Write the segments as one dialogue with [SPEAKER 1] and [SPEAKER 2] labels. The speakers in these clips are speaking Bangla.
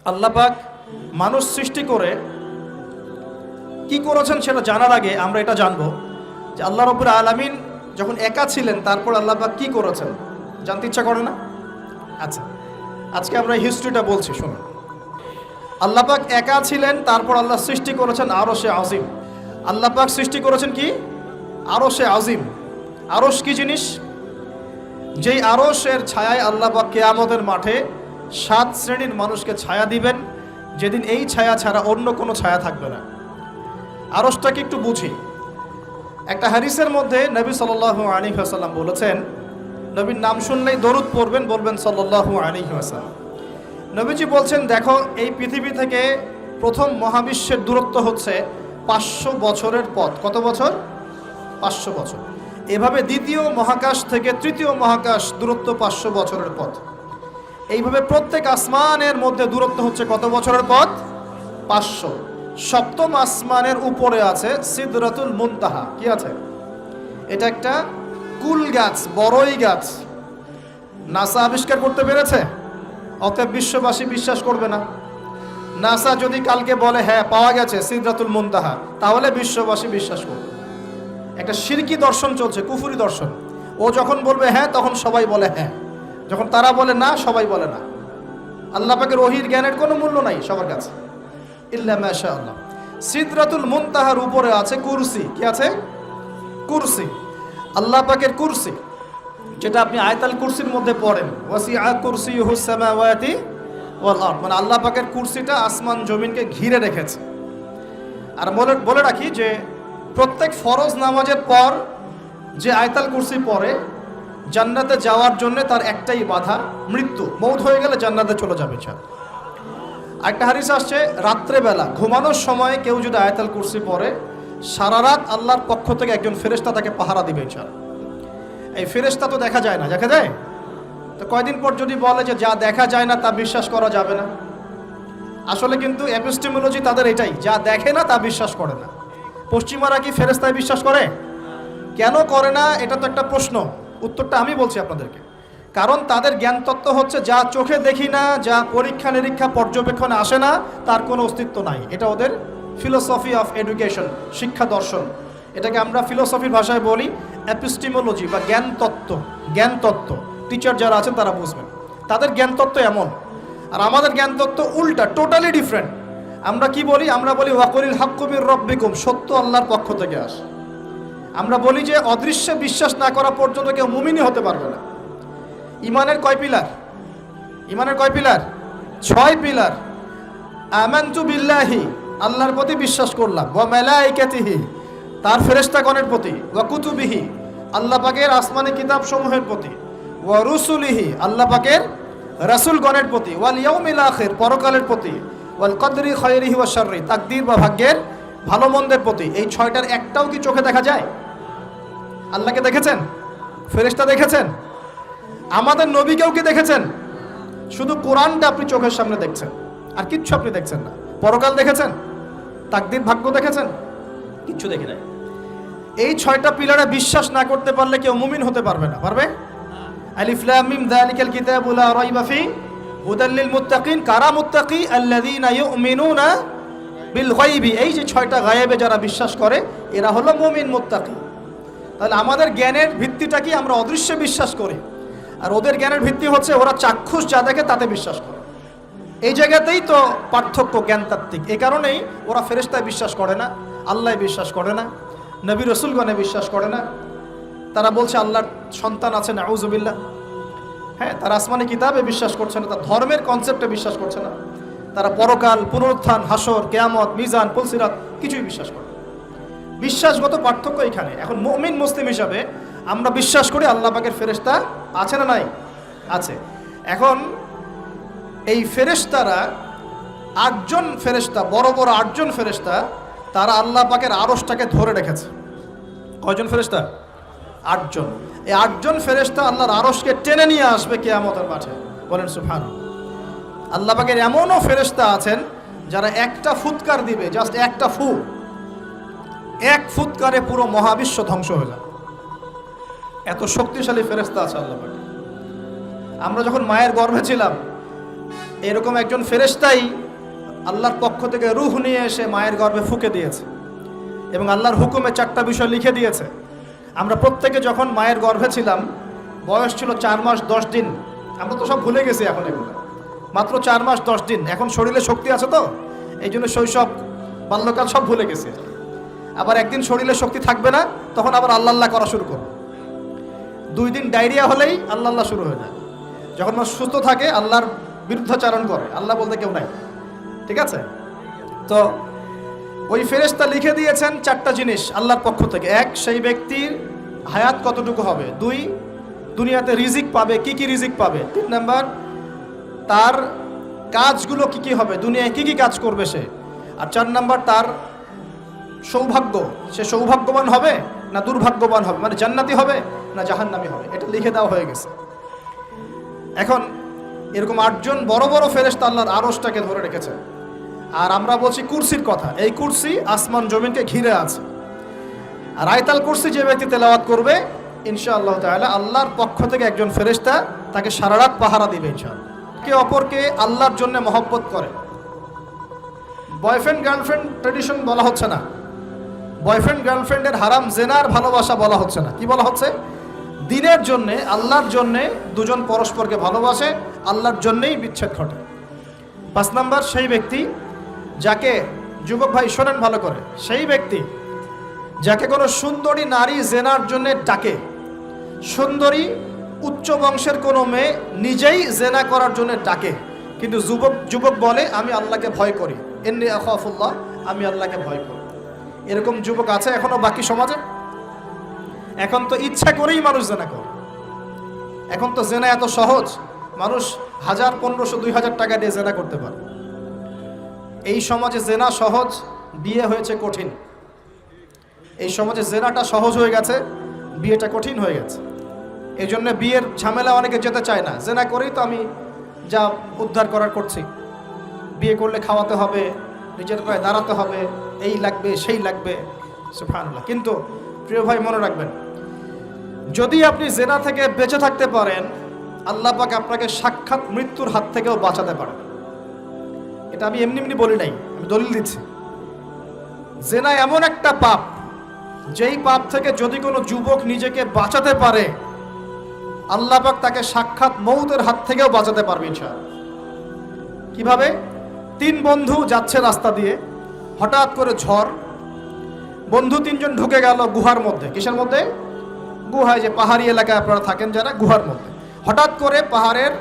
[SPEAKER 1] আল্লাহ পাক মানুষ সৃষ্টি করে কি করেছেন সেটা জানার আগে আমরা এটা জানবো যে আল্লাহ রাব্বুল আলামিন যখন একা ছিলেন তারপর আল্লাহ পাক কি করেছেন জানতে ইচ্ছা করে না? আচ্ছা, আজকে আমরা হিস্ট্রিটা বলছি, শুনুন। আল্লাহ পাক একা ছিলেন, তারপর আল্লাহ সৃষ্টি করেছেন আরশে আজিম। আল্লাহ পাক সৃষ্টি করেছেন কি? আরশে আজিম। আরশ কি জিনিস? যেই আরশের ছায়ায় আল্লাহ পাক কিয়ামতের মাঠে 7 শ্রেণীর মানুষকে ছায়া দিবেন, যেদিন এই ছায়া ছাড়া অন্য কোনো ছায়া থাকবে না। আরশটাকে একটু বুঝি। একটা হাদিসের মধ্যে নবী সাল্লাল্লাহু আলাইহি ওয়াসাল্লাম বলেছেন, নবীর নাম শুনলেই দরুদ পড়বেন, বলবেন সাল্লাল্লাহু আলাইহি ওয়াসাল্লাম। নবীজি বলছেন, দেখো এই পৃথিবী থেকে প্রথম মহাবিশ্বের দূরত্ব হচ্ছে 500 বছরের পথ। কত বছর? 500 বছর। এভাবে দ্বিতীয় মহাকাশ থেকে তৃতীয় মহাকাশ দূরত্ব 500 বছরের পথ। এইভাবে প্রত্যেক আসমানের মধ্যে দূরত্ব হচ্ছে কত বছরের পথ? 500। সপ্তম আসমানের উপরে আছে সিদরাতুল মুনতাহা। কি আছে? এটা একটা কুল গাছ, বড়ই গাছ। নাসা আবিষ্কার করতে পেরেছে, অতএব বিশ্ববাসী বিশ্বাস করবে না। নাসা যদি কালকে বলে হ্যাঁ পাওয়া গেছে সিদরাতুল মুনতাহা, তাহলে বিশ্ববাসী বিশ্বাস করবে। একটা শিরকি দর্শন চলছে, কুফরি দর্শন। ও যখন বলবে হ্যাঁ, তখন সবাই বলে হ্যাঁ, যখন তারা বলে না, সবাই বলে না। আল্লাহ পাকের ওহীর জ্ঞানের কোনো মূল্য নাই সবার কাছে, ইল্লা মাশাআল্লাহ। সিদরাতুল মুনতাহার উপরে আছে কুরসি। কি আছে? কুরসি। আল্লাহ পাকের কুরসি, যেটা আপনি আয়াতুল কুরসির মধ্যে পড়েন, ওয়াসিআ কুরসিয়ুহুস সামাওয়াতি ওয়াল আরদ, মানে আল্লাহ পাকের কুরসিটা আসমান জমিনকে ঘিরে রেখেছে। আর বলে রাখি যে প্রত্যেক ফরজ নামাজের পর যে আয়াতুল কুরসি পড়ে, জান্নাতে যাওয়ার জন্য তার একটাই বাধা, মৃত্যু। মৌত হয়ে গেলে জান্নাতে চলে যাবে। একটা হাদিস আসছে, রাত্রেবেলা ঘুমানোর সময় কেউ যদি আয়াতুল কুরসি পড়ে, সারা রাত আল্লাহর পক্ষ থেকে একজন ফেরেশতা তাকে পাহারা দিবে ইনশাআল্লাহ। এই ফেরেশতা তো দেখা যায় না, দেখা যায়? তো কয়দিন পর যদি বলে যে যা দেখা যায় না তা বিশ্বাস করা যাবে না, আসলে কিন্তু এপিস্টেমোলজি তাদের এটাই, যা দেখে না তা বিশ্বাস করে না। পশ্চিমারা কি ফেরেশতায় বিশ্বাস করে? কেন করে না? এটা তো একটা প্রশ্ন, উত্তরটা আমি বলছি আপনাদেরকে। কারণ তাদের জ্ঞান তত্ত্ব হচ্ছে যা চোখে দেখি না, যা পরীক্ষা নিরীক্ষা পর্যবেক্ষণে আসে না, তার কোনো অস্তিত্ব নাই। এটা ওদের ফিলোসফি অফ এডুকেশন, শিক্ষা দর্শন। এটাকে আমরা ফিলোসফির ভাষায় বলি এপিস্টেমোলজি বা জ্ঞান তত্ত্ব। জ্ঞান তত্ত্ব টিচার যারা আছেন তারা বুঝবেন, তাদের জ্ঞান তত্ত্ব এমন। আর আমাদের জ্ঞান তত্ত্ব উল্টা, টোটালি ডিফারেন্ট। আমরা কি বলি? আমরা বলি ওয়াকুলিল হাক্কু মির রাব্বিকুম, সত্য আল্লাহর পক্ষ থেকে আসে। আমরা বলি যে অদৃশ্যে বিশ্বাস না করা পর্যন্ত কেউ মুমিনই হতে পারবে না। ইমানের কয় পিলার? ইমানের কয় পিলার? 6 পিলার। আমানতু বিল্লাহি, আল্লাহর প্রতি বিশ্বাস করলাম, ওয়া মালাইকাতিহি, তার ফেরেশতাগণের প্রতি, ওয়া কুতুবিহি, আল্লাহ পাকের আসমানি কিতাব সমূহের প্রতি, ওয়া রুসুলিহি, আল্লাহ পাকের রাসূলগণের প্রতি, ওয়াল ইয়াউমিল আখির, পরকালের প্রতি, ওয়াল কদরি খায়রিহি ওয়া শাররি, তাকদীর বা ভাগ্যের ভালো মন্দের প্রতি। এই 6টার একটাও কি চোখে দেখা যায়? আল্লাহকে দেখেছেন? ফেরেশতা দেখেছেন? আমাদের নবীকেও কি দেখেছেন? শুধু কোরআনটা আপনি চোখের সামনে দেখছেন, আর কিচ্ছু আপনি দেখছেন না। পরকাল দেখেছেন? তাকদীর ভাগ্য দেখেছেন? কিচ্ছু দেখি নাই। এই 6টা পিলারে বিশ্বাস না করতে পারলে কেউ মুমিন হতে পারবে না। পারবে? আলিফ লাম মিম যালিকাল কিতাবু লা রাইবা ফি হুদাল লিল মুত্তাকিন। কারা মুত্তাকি? আল্লাযীনা ইউমিনুনা বিল গায়বি। এই যে 6টা গায়েবে যারা বিশ্বাস করে, এরা হলো মুমিন, মুত্তাকি। তাহলে আমাদের জ্ঞানের ভিত্তিটা কি? আমরা অদৃশ্যে বিশ্বাস করি। আর ওদের জ্ঞানের ভিত্তি হচ্ছে ওরা চাক্ষুষ যা দেখে তাতে বিশ্বাস করে। এই জায়গাতেই তো পার্থক্য জ্ঞানতাত্ত্বিক। এই কারণেই ওরা ফেরেশতায় বিশ্বাস করে না, আল্লাহ বিশ্বাস করে না, নবী রসুলগণে বিশ্বাস করে না। তারা বলছে আল্লাহর সন্তান আছে, নাউজুবিল্লাহ। হ্যাঁ, তারা আসমানি কিতাবে বিশ্বাস করছে না, তার ধর্মের কনসেপ্টে বিশ্বাস করছে না। তারা পরকাল, পুনরুত্থান, হাসর, কিয়ামত, মিজান, পুলসিরাত কিছুই বিশ্বাস করে না। বিশ্বাসগত পার্থক্য এখানে। এখন মুমিন মুসলিম হিসাবে আমরা বিশ্বাস করি আল্লাহ পাকের ফেরেশতা আছে না নাই? আছে। এখন এই ফেরেশতারা 8জন ফেরেশতা, বড় বড় 8জন ফেরেশতা, তারা আল্লাহ পাকের আরশটাকে ধরে রেখেছে। কয়জন ফেরেশতা? 8জন। এই 8জন ফেরেশতা আল্লাহর আরশকে টেনে নিয়ে আসবে কিয়ামতের মাঠে। বলেন সুবহানাল্লাহ। আল্লাহ পাকের এমনও ফেরেশতা আছেন যারা একটা ফুৎকার দিবে, জাস্ট একটা ফু, এক ফুৎকারে পুরো মহাবিশ্ব ধ্বংস হয়ে যাবে। এত শক্তিশালী ফেরেশতা আছে আল্লাহ পাক। আমরা যখন মায়ের গর্ভে ছিলাম, এরকম একজন ফেরেশতাই আল্লাহর পক্ষ থেকে রূহ নিয়ে এসে মায়ের গর্ভে ফুঁকে দিয়েছে এবং আল্লাহর হুকুমে 4টা বিষয় লিখে দিয়েছে। আমরা প্রত্যেকে যখন মায়ের গর্ভে ছিলাম, বয়স ছিল 4 মাস 10 দিন। আমরা তো সব ভুলে গেছি এখন এগুলো, মাত্র 4 মাস 10 দিন। এখন শরীরে শক্তি আছে তো, এই জন্য শৈশব বাল্যকাল সব ভুলে গেছি। আবার একদিন শরীরে শক্তি থাকবে না, তখন আবার আল্লাহ আল্লাহ করা শুরু করবে। 2 দিন ডায়রিয়া হলেই আল্লাহ আল্লাহ শুরু হয়ে যায়। যখন মানুষ সুস্থ থাকে আল্লাহর বিরুদ্ধাচারণ করে, আল্লাহ বলতে কেউ নাই। ঠিক আছে? তো ওই ফেরেশতা লিখে দিয়েছেন 4টা জিনিস আল্লাহর পক্ষ থেকে। 1, সেই ব্যক্তির হায়াত কতটুকু হবে। 2, দুনিয়াতে রিজিক পাবে, কি কি রিজিক পাবে। 3 নাম্বার, তার কাজগুলো কি কি হবে, দুনিয়ায় কি কি কাজ করবে সে। আর 4 নাম্বার, তার সৌভাগ্য, সে সৌভাগ্যবান হবে না দুর্ভাগ্যবান হবে, মানে জান্নাতি হবে না জাহান্নামী হবে। এটা লিখে দেওয়া হয়ে গেছে। এখন এরকম 8 জন বড় বড় ফেরেশতা আল্লাহর আরশটাকে ধরে রেখেছে। আর আমরা বলছি কুরসির কথা। এই কুরসি আসমান জমিনকে ঘিরে আছে। আর আয়াতুল কুরসি যে ব্যক্তি তেলাওয়াত করবে, ইনশাআল্লাহ তাআলা আল্লাহর পক্ষ থেকে একজন ফেরেশতা তাকে সারা রাত পাহারা দিবে ইনশাআল্লাহ। কে অপরকে আল্লাহর জন্য মহব্বত করে। বয়ফ্রেন্ড গার্লফ্রেন্ড ট্র্যাডিশন বলা হচ্ছে না। বয়ফ্রেন্ড গার্লফ্রেন্ডের হারাম জেনার ভালোবাসা বলা হচ্ছে না। কি বলা হচ্ছে? দিনের জন্যে, আল্লাহর জন্যে দুজন পরস্পরকে ভালোবাসে, আল্লাহর জন্যেই বিচ্ছেদ ঘটে। 5 নাম্বার, সেই ব্যক্তি যাকে, যুবক ভাই শোনেন ভালো করে, সেই ব্যক্তি যাকে কোনো সুন্দরী নারী জেনার জন্য ডাকে। সুন্দরী উচ্চ বংশের কোনো মেয়ে নিজেই জেনা করার জন্য ডাকে, কিন্তু যুবক বলে আমি আল্লাহকে ভয় করি, ইন্নী আখাফুল্লাহ, আমি আল্লাহকে ভয় করি। এরকম যুবক আছে এখনো বাকি সমাজে? এখন তো ইচ্ছা করেই মানুষ জেনা করে। এখন তো জেনা এত সহজ, মানুষ 1000, 1500, 2000 টাকা দিয়ে জেনা করতে পারে। এই সমাজে জেনা সহজ, বিয়ে হয়েছে কঠিন। এই সমাজে জেনাটা সহজ হয়ে গেছে, বিয়েটা কঠিন হয়ে গেছে। এই জন্য বিয়ের ঝামেলা অনেকে যেতে চায় না। জেনা করেই তো আমি যা উদ্ধার করার করছি। বিয়ে করলে খাওয়াতে হবে, নিজের পায়ে দাঁড়াতে হবে, এই লাগবে সেই লাগবে, সুবহানাল্লাহ। কিন্তু প্রিয় ভাই মনে রাখবেন, যদি আপনি জেনা থেকে বেঁচে থাকতে পারেন, আল্লাহ পাক আপনাকে সাক্ষাৎ মৃত্যুর হাত থেকেও বাঁচাতে পারেন। এটা আমি এমনি এমনি বলি নাই, আমি দলিল দিচ্ছি। জেনা এমন একটা পাপ, যেই পাপ থেকে যদি কোনো যুবক নিজেকে বাঁচাতে পারে, আল্লাহ পাক তাকে সাক্ষাৎ মৌতের হাত থেকেও বাঁচাতে পারবে ইনশাআল্লাহ। কিভাবে? 3 বন্ধু যাচ্ছে রাস্তা দিয়ে, হঠাৎ করে ঝড়, বন্ধু 3 জন ঢুকে গেল গুহার মধ্যে। কিসের মধ্যে? গুহায়, যে পাহাড়ি এলাকায় আপনারা থাকেন যারা, গুহার মধ্যে। হঠাৎ করে পাহাড়ের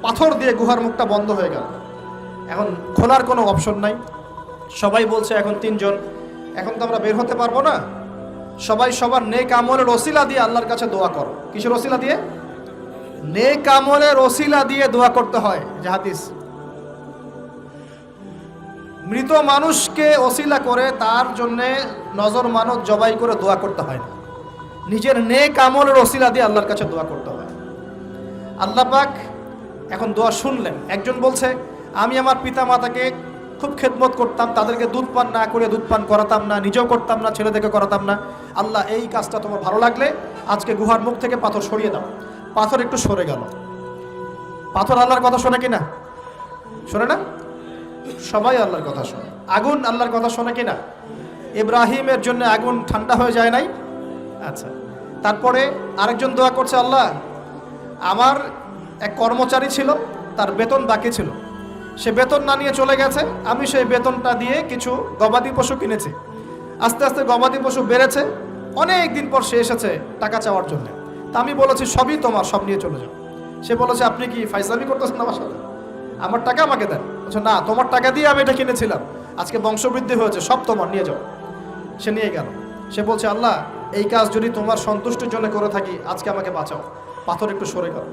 [SPEAKER 1] পাথর দিয়ে গুহার মুখটা বন্ধ হয়ে গেল। এখন খোলার কোনো অপশন নাই। সবাই বলছে এখন 3 জন, এখন তো আমরা বের হতে পারবো না। সবাই সবার নেক আমলের ওসিলা দিয়ে আল্লাহর কাছে দোয়া করো। কিসের ওসিলা দিয়ে? নেক আমলের ওসিলা দিয়ে দোয়া করতে হয়। যে হাদিস, মৃত মানুষকে ওসিলা করে তার জন্যে নজর মানত জবাই করে দোয়া করতে হয় না, নিজের নেক আমলের ওসিলা দিয়ে আল্লাহর কাছে দোয়া করতে হয়। আল্লাহ পাক এখন দোয়া শুনলেন। একজন বলছে আমি আমার পিতা মাতাকে খুব খেদমত করতাম, তাদেরকে দুধ পান না করে দুধ পান করাতাম না, নিজেও করতাম না, ছেলেদেরকে করাতাম না। আল্লাহ, এই কাজটা তোমার ভালো লাগলে আজকে গুহার মুখ থেকে পাথর সরিয়ে দাও। পাথর একটু সরে গেল। পাথর আল্লাহর কথা শোনে কিনা? শোনে না? সবাই আল্লাহর কথা শোনে। আগুন আল্লাহর কথা শোনে কিনা? ইব্রাহিমের জন্য আগুন ঠান্ডা হয়ে যায় নাই? আচ্ছা, তারপরে আরেকজন দোয়া করছে, আল্লাহ আমার এক কর্মচারী ছিল, তার বেতন বাকি ছিল, সে বেতন না নিয়ে চলে গেছে, আমি সেই বেতনটা দিয়ে কিছু গবাদি পশু কিনেছি। আস্তে আস্তে গবাদি পশু বেড়েছে, অনেক দিন পর সে এসেছে টাকা চাওয়ার জন্য। তা আমি বলেছি সবই তোমার, সব নিয়ে চলে যাও। সে বলেছে আপনি কি ফাইজলামি করতেছেন আমার সাথে? আমার টাকা আমাকে দেন। বলছে না, তোমার টাকা দিয়ে আমি এটা কিনেছিলাম, আজকে বংশবৃদ্ধি হয়েছে, সব তোমার, নিয়ে যাও। সে নিয়ে গেল। সে বলছে আল্লাহ, এই কাজ যদি তোমার সন্তুষ্টির জন্য করে থাকি, আজকে আমাকে বাঁচাও, পাথর একটু সরে গেল।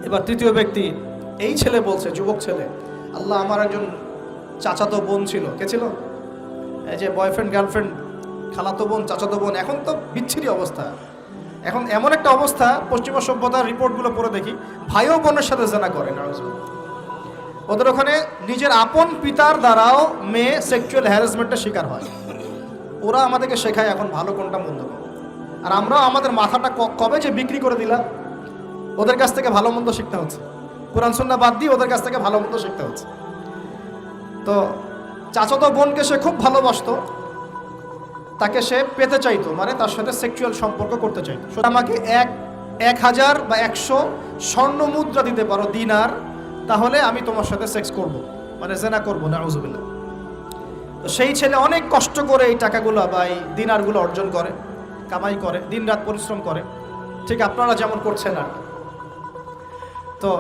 [SPEAKER 1] এবার তৃতীয় ব্যক্তি, এই ছেলে বলছে, যুবক ছেলে, আল্লাহ আমার একজন চাচাতো বোন ছিল। কে ছিল? এই যে বয়ফ্রেন্ড গার্লফ্রেন্ড, খালাতো বোন, চাচাতো বোন, এখন তো বিচ্ছিরি অবস্থা। এখন এমন একটা অবস্থা, পশ্চিমা সভ্যতার রিপোর্টগুলো পড়ে দেখি, ভাইও বোনের সাথে জেনা করে না। ওদের ওখানে নিজের আপন পিতার দ্বারাও মেয়ে সেক্সুয়াল হ্যারাসমেন্টের শিকার হয়। ওরা আমাদেরকে শেখায় এখন ভালো কোনটা মন্দ কোনটা, আর আমরাও আমাদের মাথাটা কবে যে বিক্রি করে দিলাম, ওদের কাছ থেকে ভালো মন্দ শিখতে হচ্ছে। কোরআন সুন্নাহ বাদ দিয়ে ওদের কাছ থেকে ভালো মন্দ শিখতে হচ্ছে। তো চাচাতো বোনকে সে খুব ভালোবাসতো, তাকে সে পেতে চাইতো, মানে তার সাথে সেক্সুয়াল সম্পর্ক করতে চাইতো। আমাকে 1000 বা 100 স্বর্ণ মুদ্রা দিতে পারো, দিনার, তাহলে আমি তোমার সাথে সেক্স করব, মানে জেনা করবো, নাউজুবিল্লাহ। তো সেই ছেলে অনেক কষ্ট করে এই টাকাগুলো বা এই দিনারগুলো অর্জন করে, কামাই করে, দিনরাত পরিশ্রম করে, ঠিক আপনারা যেমন করছেন আর। তো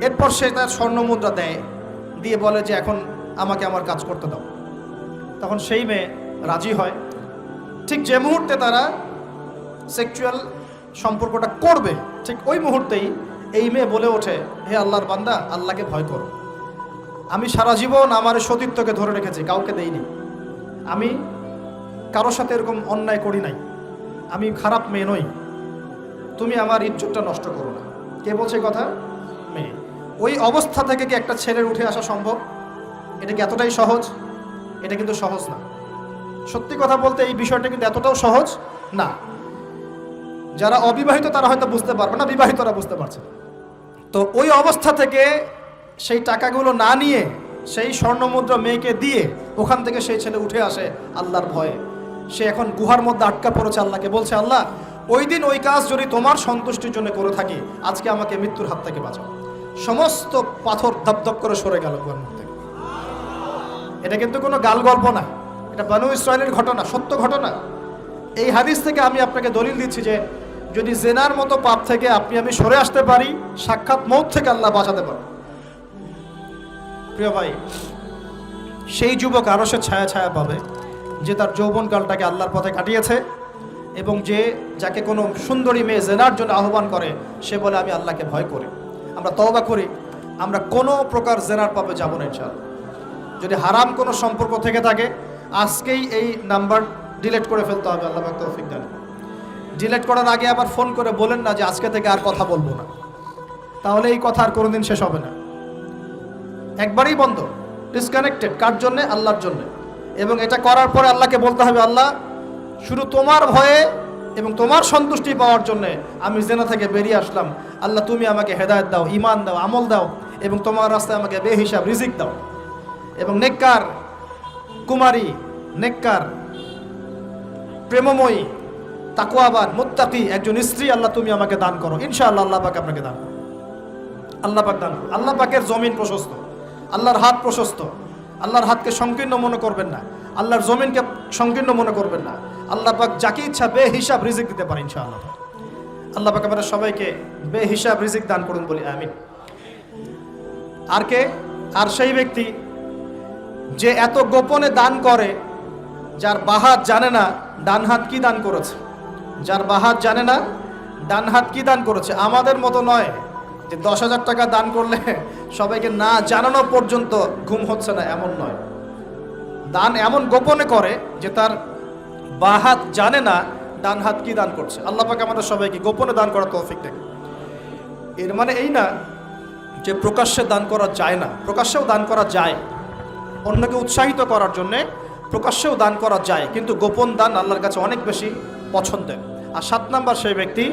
[SPEAKER 1] এরপর সে তার স্বর্ণ মুদ্রা দেয়, দিয়ে বলে যে এখন আমাকে আমার কাজ করতে দাও। তখন সেই মেয়ে রাজি হয়। ঠিক যে মুহূর্তে তারা সেক্সুয়াল সম্পর্কটা করবে, ঠিক ওই মুহূর্তেই এই মেয়ে বলে ওঠে, হে আল্লাহর বান্দা, আল্লাহকে ভয় করো। আমি সারা জীবন আমার সতীত্বকে ধরে রেখেছি, কাউকে দেইনি, আমি কারোর সাথে এরকম অন্যায় করি নাই, আমি খারাপ মেয়ে নই, তুমি আমার ইজ্জতটা নষ্ট করো না। কে বলছে কথা? মেয়ে। ওই অবস্থা থেকে কি একটা ছেলের উঠে আসা সম্ভব? এটা কি এতটাই সহজ? এটা কিন্তু সহজ না। সত্যি কথা বলতে এই বিষয়টা কিন্তু এতটাও সহজ না। যারা অবিবাহিত তারা হয়তো বুঝতে পারবে না, বিবাহিতরা বুঝতে পারছে। তো ওই অবস্থা থেকে সেই টাকাগুলো না নিয়ে সেই স্বর্ণমুদ্রা মেয়েকে দিয়ে ওখান থেকে সেই ছেলে উঠে আসে আল্লাহর ভয়ে। সে এখন গুহার মধ্যে আটকা পড়েছে, আল্লাহকে বলছে, আল্লাহ ওই দিন ওই কাজ যদি তোমার সন্তুষ্টির জন্য করে থাকি, আজকে আমাকে মৃত্যুর হাত থেকে বাঁচাও। সমস্ত পাথর ধপধপ করে সরে গেল গুহার মধ্যে। এটা কিন্তু কোনো গাল গল্প না, এটা বানু ইসরায়েলের ঘটনা, সত্য ঘটনা। এই হাদিস থেকে আমি আপনাকে দলিল দিচ্ছি যে যদি জেনার মতো পাপ থেকে আমি সরে আসতে পারি, সাক্ষাৎ মৌত থেকে আল্লাহ বাঁচাতে পারে। প্রিয় ভাই, সেই যুবক আরো সে ছায়া ছায়া পাবে যে তার যৌবনকালটাকে আল্লাহর পথে কাটিয়েছে, এবং যাকে কোনো সুন্দরী মেয়ে জেনার জন্য আহ্বান করে, সে বলে আমি আল্লাহকে ভয় করি। আমরা তওবা করি, আমরা কোনো প্রকার জেনার পাবে যাব না ইনশাআল্লাহ। যদি হারাম কোনো সম্পর্ক থেকে থাকে, আজকেই এই নাম্বার ডিলিট করে ফেলতে হবে। আল্লাহ পাক তৌফিক দেন। ডিলিট করার আগে আবার ফোন করে বলেন না যে আজকে থেকে আর কথা বলবো না, তাহলে এই কথা আর কোনোদিন শেষ হবে না। একবারই বন্ধ, ডিসকানেক্টেড। কার জন্যে? আল্লাহর জন্যে। এবং এটা করার পরে আল্লাহকে বলতে হবে, আল্লাহ শুধু তোমার ভয়ে এবং তোমার সন্তুষ্টি পাওয়ার জন্যে আমি জেনা থেকে বেরিয়ে আসলাম। আল্লাহ তুমি আমাকে হেদায়েত দাও, ঈমান দাও, আমল দাও, এবং তোমার রাস্তায় আমাকে বেহিসাব রিজিক দাও। এবং নেককার কুমারী, নেককার প্রেমময়ী, তাকওয়াবান, মুত্তাকি একজন স্ত্রী আল্লাহ তুমি আমাকে দান করো। ইনশাআল্লাহ আল্লাহ পাক আপনাকে দান করো। আল্লাহ পাক দান করো। আল্লাহ পাকের জমিন প্রশস্ত, আল্লাহর হাত প্রশস্ত। আল্লাহর হাতকে সংকীর্ণ মনে করবেন না, আল্লাহর জমিনকে সংকীর্ণ মনে করবেন না। আল্লাহ পাক যাকে ইচ্ছা বেহিসাব রিজিক দিতে পারে ইনশাআল্লাহ। আল্লাহ পাক আমাদের সবাইকে বেহিসাব রিজিক দান করুন বলি আমিন। আর কে? আর সেই ব্যক্তি যে এত গোপনে দান করে, যার বাহাত জানে না ডান হাত কি দান করেছে, যার বাহাত জানে না ডান হাত কি দান করেছে। আমাদের মতো নয় যে 10,000 টাকা দান করলে সবাইকে না জানানো পর্যন্ত ঘুম হচ্ছে না, এমন নয়। দান এমন গোপনে করে যে তার বাহাত জানে না ডান হাত কি দান করছে। আল্লাহ পাক আমাদের সবাইকে গোপনে দান করার তৌফিক দেন। এর মানে এই না যে প্রকাশ্যে দান করা যায় না, প্রকাশ্যেও দান করা যায়। অন্যকে উৎসাহিত করার জন্যে প্রকাশ্যেও দান করা যায়, কিন্তু গোপন দান আল্লাহর কাছে অনেক বেশি পছন্দের। আর 7 নাম্বার সেই ব্যক্তি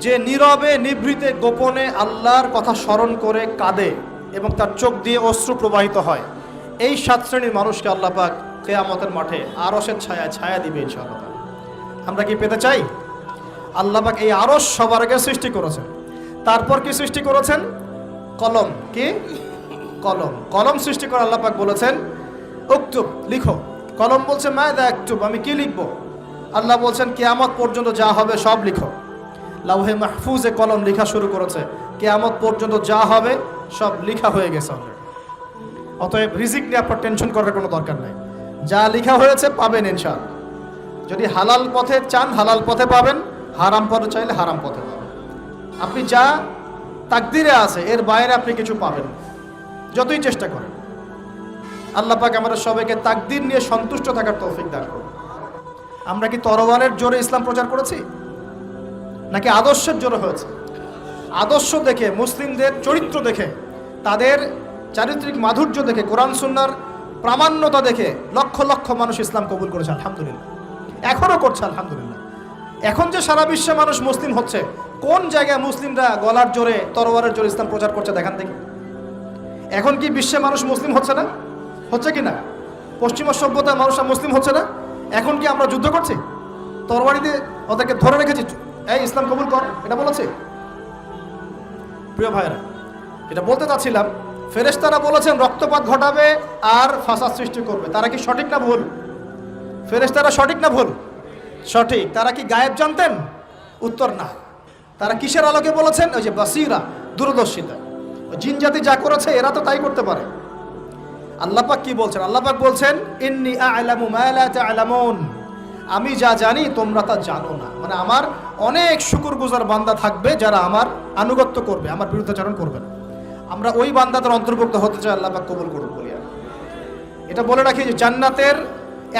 [SPEAKER 1] যে নীরবে নিভৃতে গোপনে আল্লাহর কথা স্মরণ করে কাঁদে এবং তার চোখ দিয়ে অশ্রু প্রবাহিত হয়। এই 7 শ্রেণীর মানুষকে আল্লাহ পাক কিয়ামতের মাঠে আরশের ছায়া ছায়া দিবে ইনশাআল্লাহ। আমরা কি পেতে চাই? আল্লাহ পাক এই আরশ সবার আগে সৃষ্টি করেছেন। তারপর কি সৃষ্টি করেছেন? কলম। কি? কলম। কলম সৃষ্টি করে আল্লাহ পাক বলেছেন উকতুব, লিখো। কলম বলছে মাযা আকতুব, আমি কি লিখবো? আল্লাহ বলছেন কিয়ামত পর্যন্ত যা হবে সব লিখো। লাউহে মাহফুজে কলম লেখা শুরু করেছে, কিয়ামত পর্যন্ত যা হবে সব লেখা হয়ে গেছে অলরেডি। অতএব রিজিক নিয়ে আপনার টেনশন করার কোনো দরকার নাই। যা লেখা হয়েছে পাবেন ইনশাআল্লাহ। যদি হালাল পথে চান হালাল পথে পাবেন, হারাম পথে চাইলে হারাম পথে পাবেন। আপনি যা তাকদিরে আছে এর বাইরে আপনি কিছু পাবেন যতই চেষ্টা করেন। আল্লাহ পাক আমাদের সবাইকে তাকদির নিয়ে সন্তুষ্ট থাকার তৌফিক দান করুন। আমরা কি তরবারের জোরে ইসলাম প্রচার করেছি, নাকি আদর্শের জোরে হয়েছে? আদর্শ দেখে, মুসলিমদের চরিত্র দেখে, তাদের চারিত্রিক মাধুর্য দেখে, কোরআন সুন্নাহর প্রামাণ্যতা দেখে লক্ষ লক্ষ মানুষ ইসলাম কবুল করেছে আলহামদুলিল্লাহ, এখনও করছে আলহামদুলিল্লাহ। এখন যে সারা বিশ্বে মানুষ মুসলিম হচ্ছে কোন জায়গায় মুসলিমরা গলার জোরে তরোয়ারের জোরে ইসলাম প্রচার করছে দেখান দেখি। এখন কি বিশ্বে মানুষ মুসলিম হচ্ছে না? হচ্ছে কি না? পশ্চিমা সভ্যতার মানুষরা মুসলিম হচ্ছে না? এখন কি আমরা যুদ্ধ করছি? তরবারি দিয়ে ওদেরকে ধরে রেখেছি, এই ইসলাম কবুল কর, এটা বলেছে? প্রিয় ভাইরা, এটা বলতে চাচ্ছিলাম, ফেরেশতারা বলেছেন রক্তপাত ঘটাবে আর ফাসাদ সৃষ্টি করবে। তারা কি সঠিক না ভুল? ফেরেশতারা সঠিক না ভুল? সঠিক। তারা কি গায়েব জানতেন? উত্তর না। তারা কিসের আলোকে বলেছেন? ওই যে বাসিরা, দূরদর্শিতা। জিন জাতি যা করেছে এরা তো তাই করতে পারে। আল্লাহ পাক কি বলছেন? আল্লাহ পাক বলছেন ইন্নী আ'লামু মা লা তা'লামুন, আমি যা জানি তোমরা তা জানো না। মানে আমার অনেক শুকরগুজার বান্দা থাকবে যারা আমার আনুগত্য করবে, আমার বিরুদ্ধাচরণ করবে না। আমরা ওই বান্দাদের অন্তর্ভুক্ত হতে চাই, আল্লাহ পাক কবুল করুন বলি। এটা বলে রাখি যে জান্নাতের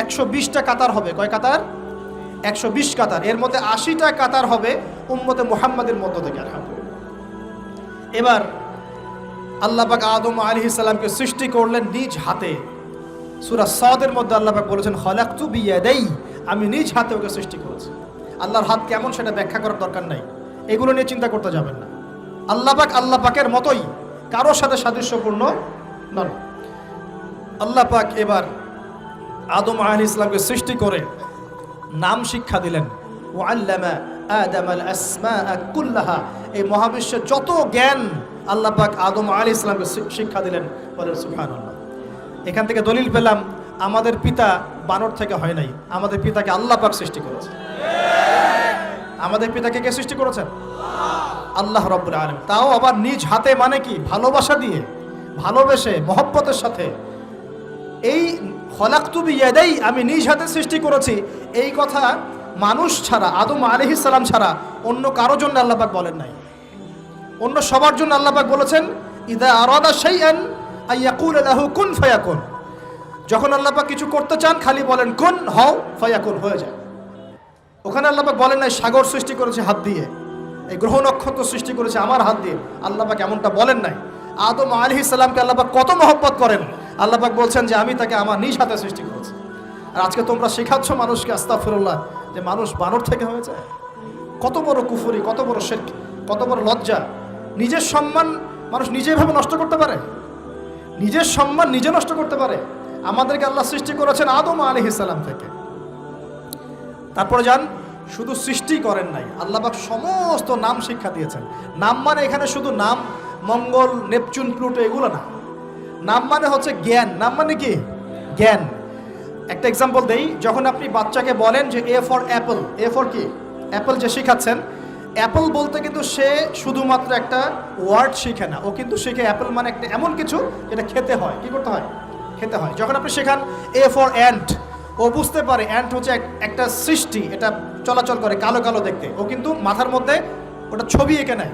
[SPEAKER 1] 120টা কাতার হবে। কয় কাতার? 120 কাতার। এর মধ্যে 80টা কাতার হবে উম্মতে মুহাম্মাদের মধ্য থেকে। আলহামদুলিল্লাহ। এবার আল্লাহ পাক আদম আলাইহিস সালামকে সৃষ্টি করলেন নিজ হাতে। সূরা সাদের মধ্যে আল্লাহ পাক বলেছেন খলাকতু বিয়াদাই, আমি নিজ হাতে ওকে সৃষ্টি করেছি। আল্লাহর হাত কেমন সেটা ব্যাখ্যা করার দরকার নাই, এগুলো নিয়ে চিন্তা করতে যাবেন না। আল্লাহ পাকের মতোই, কারোর সাথে সাদৃশ্যপূর্ণ নন। আল্লাহ পাক এবার আদম আলাইহিস সালামকে সৃষ্টি করে নাম শিক্ষা দিলেন। ওয়াল্লামা আদামাল আসমাআ কুল্লাহা, এই মহাবিশ্বের যত জ্ঞান আল্লাহ পাক আদম আলাইহিস সালামকে শিক্ষা দিলেন। বলেন সুবহানাল্লাহ। এখান থেকে দলিল পেলাম আমাদের পিতা বানর থেকে হয় নাই, আমাদের পিতাকে আল্লাহ পাক সৃষ্টি করেছে। আমাদের পিতাকে কে সৃষ্টি করেছেন? আল্লাহ রাব্বুল আলামিন। তাও আবার নিজ হাতে, মানে কি? ভালোবাসা দিয়ে, ভালোবেসে, মহব্বতের সাথে। এই খলাকতু বিয়াদাই, আমি নিজ হাতে সৃষ্টি করেছি, এই কথা মানুষ ছাড়া, আদম আলাইহিস সালাম ছাড়া অন্য কারো জন্য আল্লাহ পাক বলেন নাই। অন্য সবার জন্য আল্লাহ পাক বলেছেন ইদা আরাদা শাইআন আইয়াকুল লাহু কুন ফায়াকুন। যখন আল্লাহ পাক কিছু করতে চান খালি বলেন কুন, হও, ফায়াকুন, হয়ে যায়। ওখানে আল্লাহ পাক বলেন নাই সাগর সৃষ্টি করেছে হাত দিয়ে, এই গ্রহ নক্ষত্র সৃষ্টি করেছে আমার হাত দিয়ে। আল্লাহ পাক এমনটা বলেন নাই। আদম আলাইহিস সালামকে আল্লাহ পাক কত মহব্বত করেন, আল্লাহ পাক বলছেন যে আমি তাকে আমার নিজ হাতে সৃষ্টি করেছি। আর আজকে তোমরা শেখাচ্ছ মানুষকে, আস্তাগফিরুল্লাহ, যে মানুষ বানর থেকে হয়ে যায়। কত বড় কুফরি, কত বড় শিরক, কত বড় লজ্জা। নিজের সম্মান মানুষ নিজে ভাবে নষ্ট করতে পারে, নিজের সম্মান নিজে নষ্ট করতে পারে। আমাদেরকে আল্লাহ সৃষ্টি করেছেন আদম আলাইহিস সালাম থেকে। তারপরে যান, শুধু সৃষ্টি করেন নাই, আল্লাহ পাক সমস্ত নাম শিক্ষা দিয়েছেন। নাম মানে এখানে শুধু নাম, মঙ্গল, নেপচুন, প্লুটো এগুলো না। নাম মানে হচ্ছে জ্ঞান। নাম মানে কি? জ্ঞান। একটা এক্সাম্পল দেই, যখন আপনি বাচ্চাকে বলেন যে A for Apple, A for কি? অ্যাপল যে শিখাচ্ছেন, অ্যাপল বলতে কিন্তু সে শুধুমাত্র একটা ওয়ার্ড শিখে না, ও কিন্তু শিখে অ্যাপল মানে একটা এমন কিছু যেটা খেতে হয়। কি করতে হয়? খেতে হয়। যখন আপনি শেখান এ ফর অ্যান্ট, ও বুঝতে পারে অ্যান্ট হচ্ছে একটা সৃষ্টি, এটা চলাচল করে, কালো কালো দেখতে, ও কিন্তু মাথার মধ্যে ওটা ছবি এঁকে নেয়।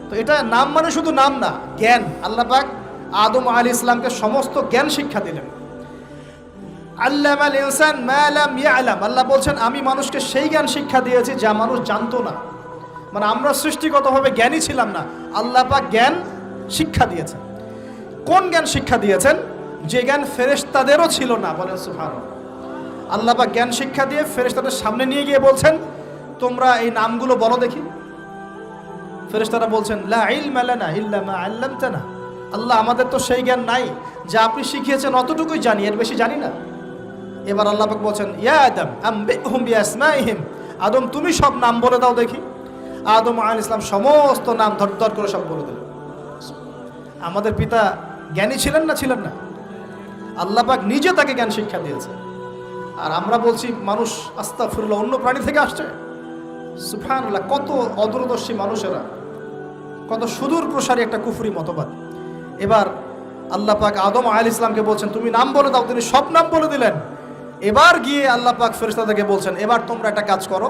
[SPEAKER 1] তো এটা নাম মানে শুধু নাম না, জ্ঞান। আল্লাহ পাক আদম আলাইহিস সালামকে সমস্ত জ্ঞান শিক্ষা দিলেন। আল্লামাল ইনসান মা লাম ইয়ালাম, আল্লাহ বলছেন আমি মানুষকে সেই জ্ঞান শিক্ষা দিয়েছি যা মানুষ জানতো না। মানে আমরা সৃষ্টিগতভাবে জ্ঞানী ছিলাম না, আল্লাহ পাক জ্ঞান শিক্ষা দিয়েছেন। কোন জ্ঞান শিক্ষা দিয়েছেন? যে জ্ঞান ফেরেশতাদেরও ছিল না। বলেন সুবহানাল্লাহ। আল্লাহ পাক জ্ঞান শিক্ষা দিয়ে ফেরেশতাদের সামনে নিয়ে গিয়ে বলছেন তোমরা এই নামগুলো বলো দেখি। ফেরেশতারা বলছেন লা ইলমা লানা ইল্লা মা আল্লামতানা, আল্লাহ আমাদের তো সেই জ্ঞান নাই, যা আপনি শিখিয়েছেন অতটুকুই জানি, এর বেশি জানি না। এবার আল্লাহ পাক বলছেন ইয়া আদম আম্বিহুম বিআসমাইহিম, আদম তুমি সব নাম বলে দাও দেখি। আদম আলাইহিস সালাম সমস্ত নাম ধর করে সব বলে দিলেন। আমাদের পিতা জ্ঞানী ছিলেন না? ছিলেন না? আল্লাহ পাক নিজে তাকে জ্ঞান শিক্ষা দিয়েছে। আর আমরা বলছি মানুষ আস্তাগফিরুল্লাহ অন্য প্রাণী থেকে আসছে। সুবহানাল্লাহ, কত অদূরদর্শী মানুষেরা, কত সুদূর প্রসারী একটা কুফরি মতবাদ। এবার আল্লাহ পাক আদম আলাইহিস সালামকে বলছেন তুমি নাম বলে দাও, তিনি সব নাম বলে দিলেন। এবার গিয়ে আল্লাহ পাক ফেরেশতাদেরকে বলছেন এবার তোমরা একটা কাজ করো,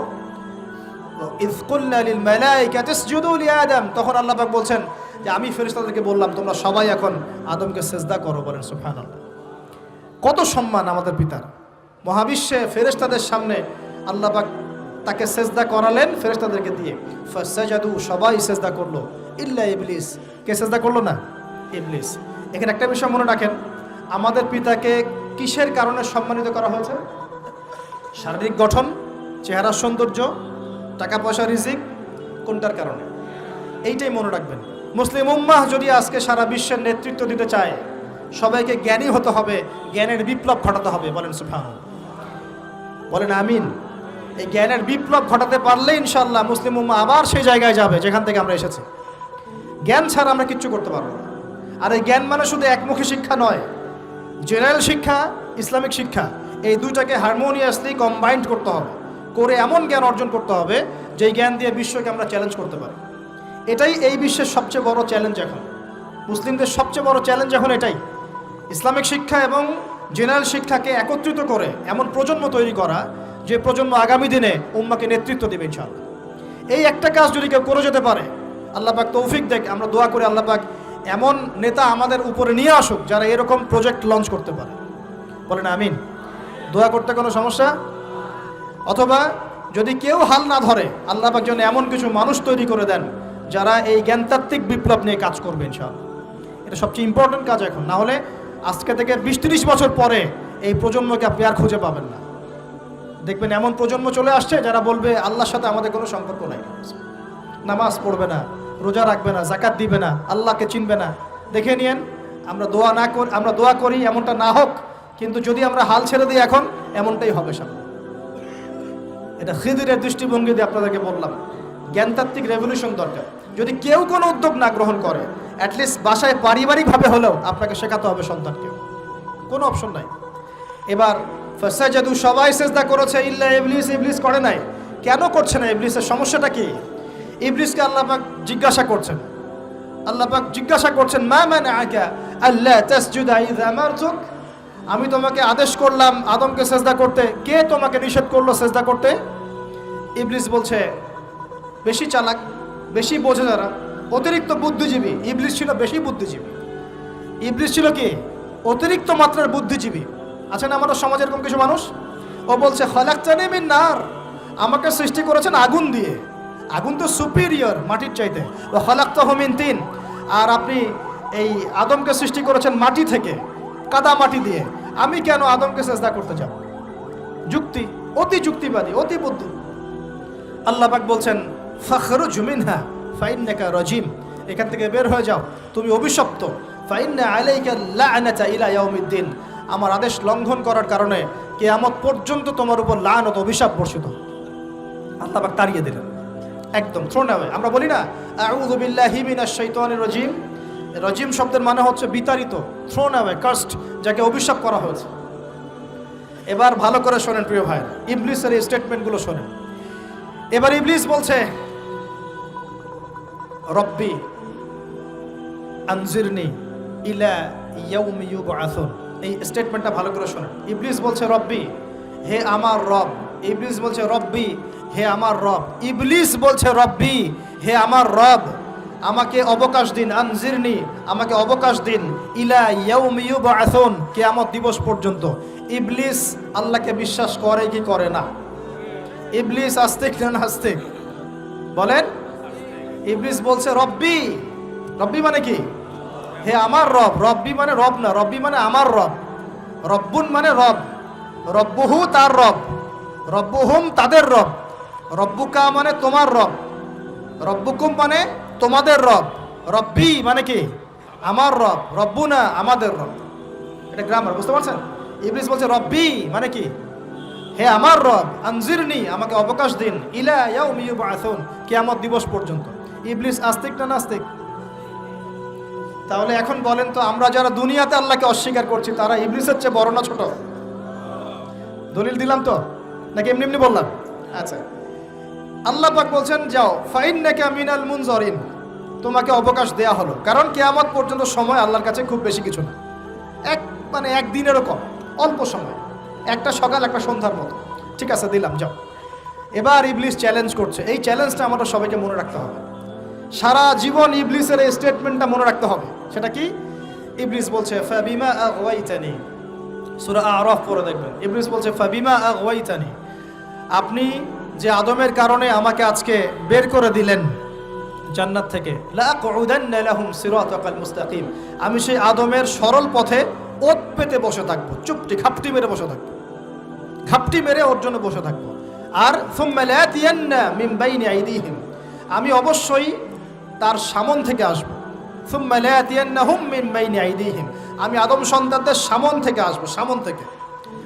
[SPEAKER 1] ইয কুলনা লিল মালাইকাতি ইসজুদু লি আদম, তখন আল্লাহ পাক বলছেন যে আমি ফেরেশতাদেরকে বললাম তোমরা সবাই এখন আদমকে সিজদা করো। বলেন সুবহানাল্লাহ। কত সম্মান আমাদের পিতার। মহাবিশ্বে ফেরেশতাদের সামনে আল্লাহ পাক তাকে সিজদা করালেন ফেরেশতাদেরকে দিয়ে। ফাসাজাদু, সবাই সিজদা করলো, ইল্লা ইবলিস। কে সিজদা করলো না? ইবলিস। এখানে একটা বিষয় মনে রাখেন, আমাদের পিতাকে কিসের কারণে সম্মানিত করা হয়েছে? শারীরিক গঠন, চেহারার সৌন্দর্য, টাকা পয়সা, রিজিক, কোনটার কারণে? এইটাই মনে রাখবেন। মুসলিম উম্মাহ যদি আজকে সারা বিশ্বের নেতৃত্ব দিতে চায়, সবাইকে জ্ঞানী হতে হবে, জ্ঞানের বিপ্লব ঘটাতে হবে। বলেন সুবহানাল্লাহ, বলেন আমিন। এই জ্ঞানের বিপ্লব ঘটাতে পারলে ইনশাআল্লাহ মুসলিম উম্মাহ আবার সেই জায়গায় যাবে যেখান থেকে আমরা এসেছি। জ্ঞান ছাড়া আমরা কিচ্ছু করতে পারবো না। আর এই জ্ঞান মানে শুধু একমুখী শিক্ষা নয়, জেনারেল শিক্ষা, ইসলামিক শিক্ষা, এই দুইটাকে হারমোনিয়াসলি কম্বাইন্ড করতে হবে, করে এমন জ্ঞান অর্জন করতে হবে যেই জ্ঞান দিয়ে বিশ্বকে আমরা চ্যালেঞ্জ করতে পারি। এটাই এই বিশ্বের সবচেয়ে বড় চ্যালেঞ্জ এখন, মুসলিমদের সবচেয়ে বড় চ্যালেঞ্জ এখন এটাই, ইসলামিক শিক্ষা এবং জেনারেল শিক্ষাকে একত্রিত করে এমন প্রজন্ম তৈরি করা যে প্রজন্ম আগামী দিনে উম্মাকে নেতৃত্ব দেবে ইনশাআল্লাহ। এই একটা কাজ যদি কেউ করে যেতে পারে, আল্লাহ পাক তৌফিক দেখ, আমরা দোয়া করি আল্লাহ পাক এমন নেতা আমাদের উপরে নিয়ে আসুক যারা এরকম প্রজেক্ট লঞ্চ করতে পারে। বলেন আমিন। দোয়া করতে কোনো সমস্যা? অথবা যদি কেউ হাল না ধরে, আল্লাহ পাক যেন এমন কিছু মানুষ তৈরি করে দেন যারা এই জ্ঞানতাত্ত্বিক বিপ্লব নিয়ে কাজ করবে ইনশাআল্লাহ। এটা সবচেয়ে ইম্পর্টেন্ট কাজ এখন, না হলে আজকে থেকে 20-30 বছর পরে এই প্রজন্মকে আপনি আর খুঁজে পাবেন না। দেখবেন এমন প্রজন্ম চলে আসছে যারা বলবে আল্লাহর সাথে আমাদের কোনো সম্পর্ক নাই, নামাজ পড়বে না, রোজা রাখবে না, যাকাত দিবে না, আল্লাহকে চিনবে না। দেখে নিয়েন, আমরা দোয়া করি এমনটা না হোক, কিন্তু যদি আমরা হাল ছেড়ে দিই এখন, এমনটাই হবে সামনে। এটা খিদিরের দৃষ্টিভঙ্গি দিয়ে আপনাদেরকে বললাম, জ্ঞানতাত্ত্বিক রেভলিউশন দরকার। যদি কেউ কোনো উদ্যোগ না গ্রহণ করে, অ্যাটলিস্ট বাসায় পারিবারিকভাবে হলেও আপনাকে শেখাতে হবে সন্তানকে, কোনো অপশন নাই। এবার ফাসাজাদু, সবাই সেজদা করেছে ইল্লা ইবলিস, ইবলিস করে নাই। কেন করছে না ইবলিসের সমস্যাটা কি? ইবলিসকে আল্লাহ পাক জিজ্ঞাসা করছেন, মা মানাআকা আল্লা তাসজুদা ইযা আমারতুক, আমি তোমাকে আদেশ করলাম আদমকে সেজদা করতে, কে তোমাকে নিষেধ করলো সেজদা করতে? ইবলিস বলছে, বেশি চালাক, বেশি বোঝে যারা, অতিরিক্ত বুদ্ধিজীবী। ইবলিস ছিল বেশি বুদ্ধিজীবী, ইবলিস ছিল কি অতিরিক্ত মাত্রার বুদ্ধিজীবী। আছেন আমাদের সমাজে এরকম কিছু মানুষ, ও বলছে খালাকতানি মিন নার, আমাকে সৃষ্টি করেছেন আগুন দিয়ে, আগুন তো সুপিরিয়র মাটির চাইতে। ও খালাকতাহু মিন তিন, আর আপনি এই আদমকে সৃষ্টি করেছেন মাটি থেকে, কাদা মাটি দিয়ে, আমি কেন আদমকে সেজদা করতে যাব? যুক্তি, অতি যুক্তিবাদী, অতি বুদ্ধি। আল্লাহ পাক বলছেন ফাখরুজ মিনহা ফাইন্নাকা রাজিম, এখান থেকে বের হয়ে যাও, তুমি অভিশপ্ত। ফাইন্না আলাইকা লা'নাতা ইলা ইয়াউমিদ্দিন, আমার আদেশ লঙ্ঘন করার কারণে কিয়ামত পর্যন্ত তোমার উপর লানত, অভিশাপ বর্ষিত। আল্লাহ পাক তাড়িয়ে দিলেন, একদম থ্রোন অ্যাওয়ে। আমরা বলি না আউযু বিল্লাহি মিনাশ শাইতানির রাজিম, রাজিম শব্দের মানে হচ্ছে বিতাড়িত, থ্রোন অ্যাওয়ে, কার্সড, যাকে অভিশাপ করা হয়েছে। এবার ভালো করে শোনেন প্রিয় ভাই, ইবলিসের এই স্টেটমেন্টগুলো শোনেন। এবার ইবলিস বলছে রব্বি আনজিরনি ইলা ইয়াউমি ইউবআসুন, এই স্টেটমেন্টটা ভালো করে শোনেন। ইবলিস বলছে রব্বি, হে আমার রব। ইবলিস বলছে রব্বি, হে আমার রব। ইবলিস বলছে রব্বি, হে আমার রব, আমাকে অবকাশ দিন, আনজিরনি, আমাকে অবকাশ দিন, ইলা ইয়াউমি ইউবআসুন, কিয়ামত দিবস পর্যন্ত। ইবলিস আল্লাহকে বিশ্বাস করে কি করে না? ইবলিস আস্তিক না নাস্তিক? বলেন। ইবলিস বলছে রব্বি, রব্বি মানে কি? হে আমার রব। রব্বি মানে রব না, রব্বি মানে আমার রব। রব্বুন মানে রব, রব্বুহু তার রব, রব্বুহুম তাদের রব, রব্বুকা মানে তোমার রব, রব্বুকুম মানে তোমাদের রব, রব্বি মানে কি? আমার রব, রব্বুনা আমাদের রব। এটা গ্রামার, বুঝতে পারছেন? ইবলিস বলছে রব্বি মানে কি? হে আমার রব, আনজিরনি, আমাকে অবকাশ দিন, ইলা ইয়াউমি ইউবআসুন, কিয়ামত দিবস পর্যন্ত। ইবলিস আস্তিক না নাস্তিক? তাহলে এখন বলেন তো, আমরা যারা দুনিয়াতে আল্লাহকে অস্বীকার করছি তারা ইবলিসের চেয়ে বড় না ছোট? দলিল দিলাম তো, নাকি এমনি এমনি বললাম? আচ্ছা, আল্লাহ পাক বলছেন যাও, ফাইন্নাকা মিনাল মুনজারিন, তোমাকে অবকাশ দেয়া হলো, কারণ কিয়ামত পর্যন্ত সময় আল্লাহর কাছে খুব বেশি কিছু না, একদিনেরও কম, অল্প সময়, একটা সকাল একটা সন্ধ্যার মতো। ঠিক আছে, দিলাম, যাও। এবার ইবলিস চ্যালেঞ্জ করছে। এই চ্যালেঞ্জটা আমাদের সবাইকে মনে রাখতে হবে, সারা জীবন ইবলিসের এই স্টেটমেন্টটা মনে রাখতে হবে। সেটা কি? ইবলিস বলছে ফাবিমা আগওয়াইতানি, সূরা আরাফ পড়ে দেখবেন। ইবলিস বলছে ফাবিমা আগওয়াইতানি, আপনি যে আদমের কারণে আমাকে আজকে বের করে দিলেন জান্নাত থেকে, লাআকুদান্না লাহুম সিরাতাকাল মুস্তাকিম, আমি সেই আদমের সরল পথে ওত পেতে বসে থাকবো, চুপটি ঘাপটি মেরে বসে থাকবো, ঘাপটি মেরে ওর জন্য বসে থাকবো। আর সুম্মা লাতিয়ান্না মিন বাইনি আইদিহিম, আমি অবশ্যই তার সামন থেকে আসব। সুম্মা লায়াতিয়ান্নাহুম মিন বাইনি আইদিহিম, আমি আদম সন্তানদের সামন থেকে আসব, সামন থেকে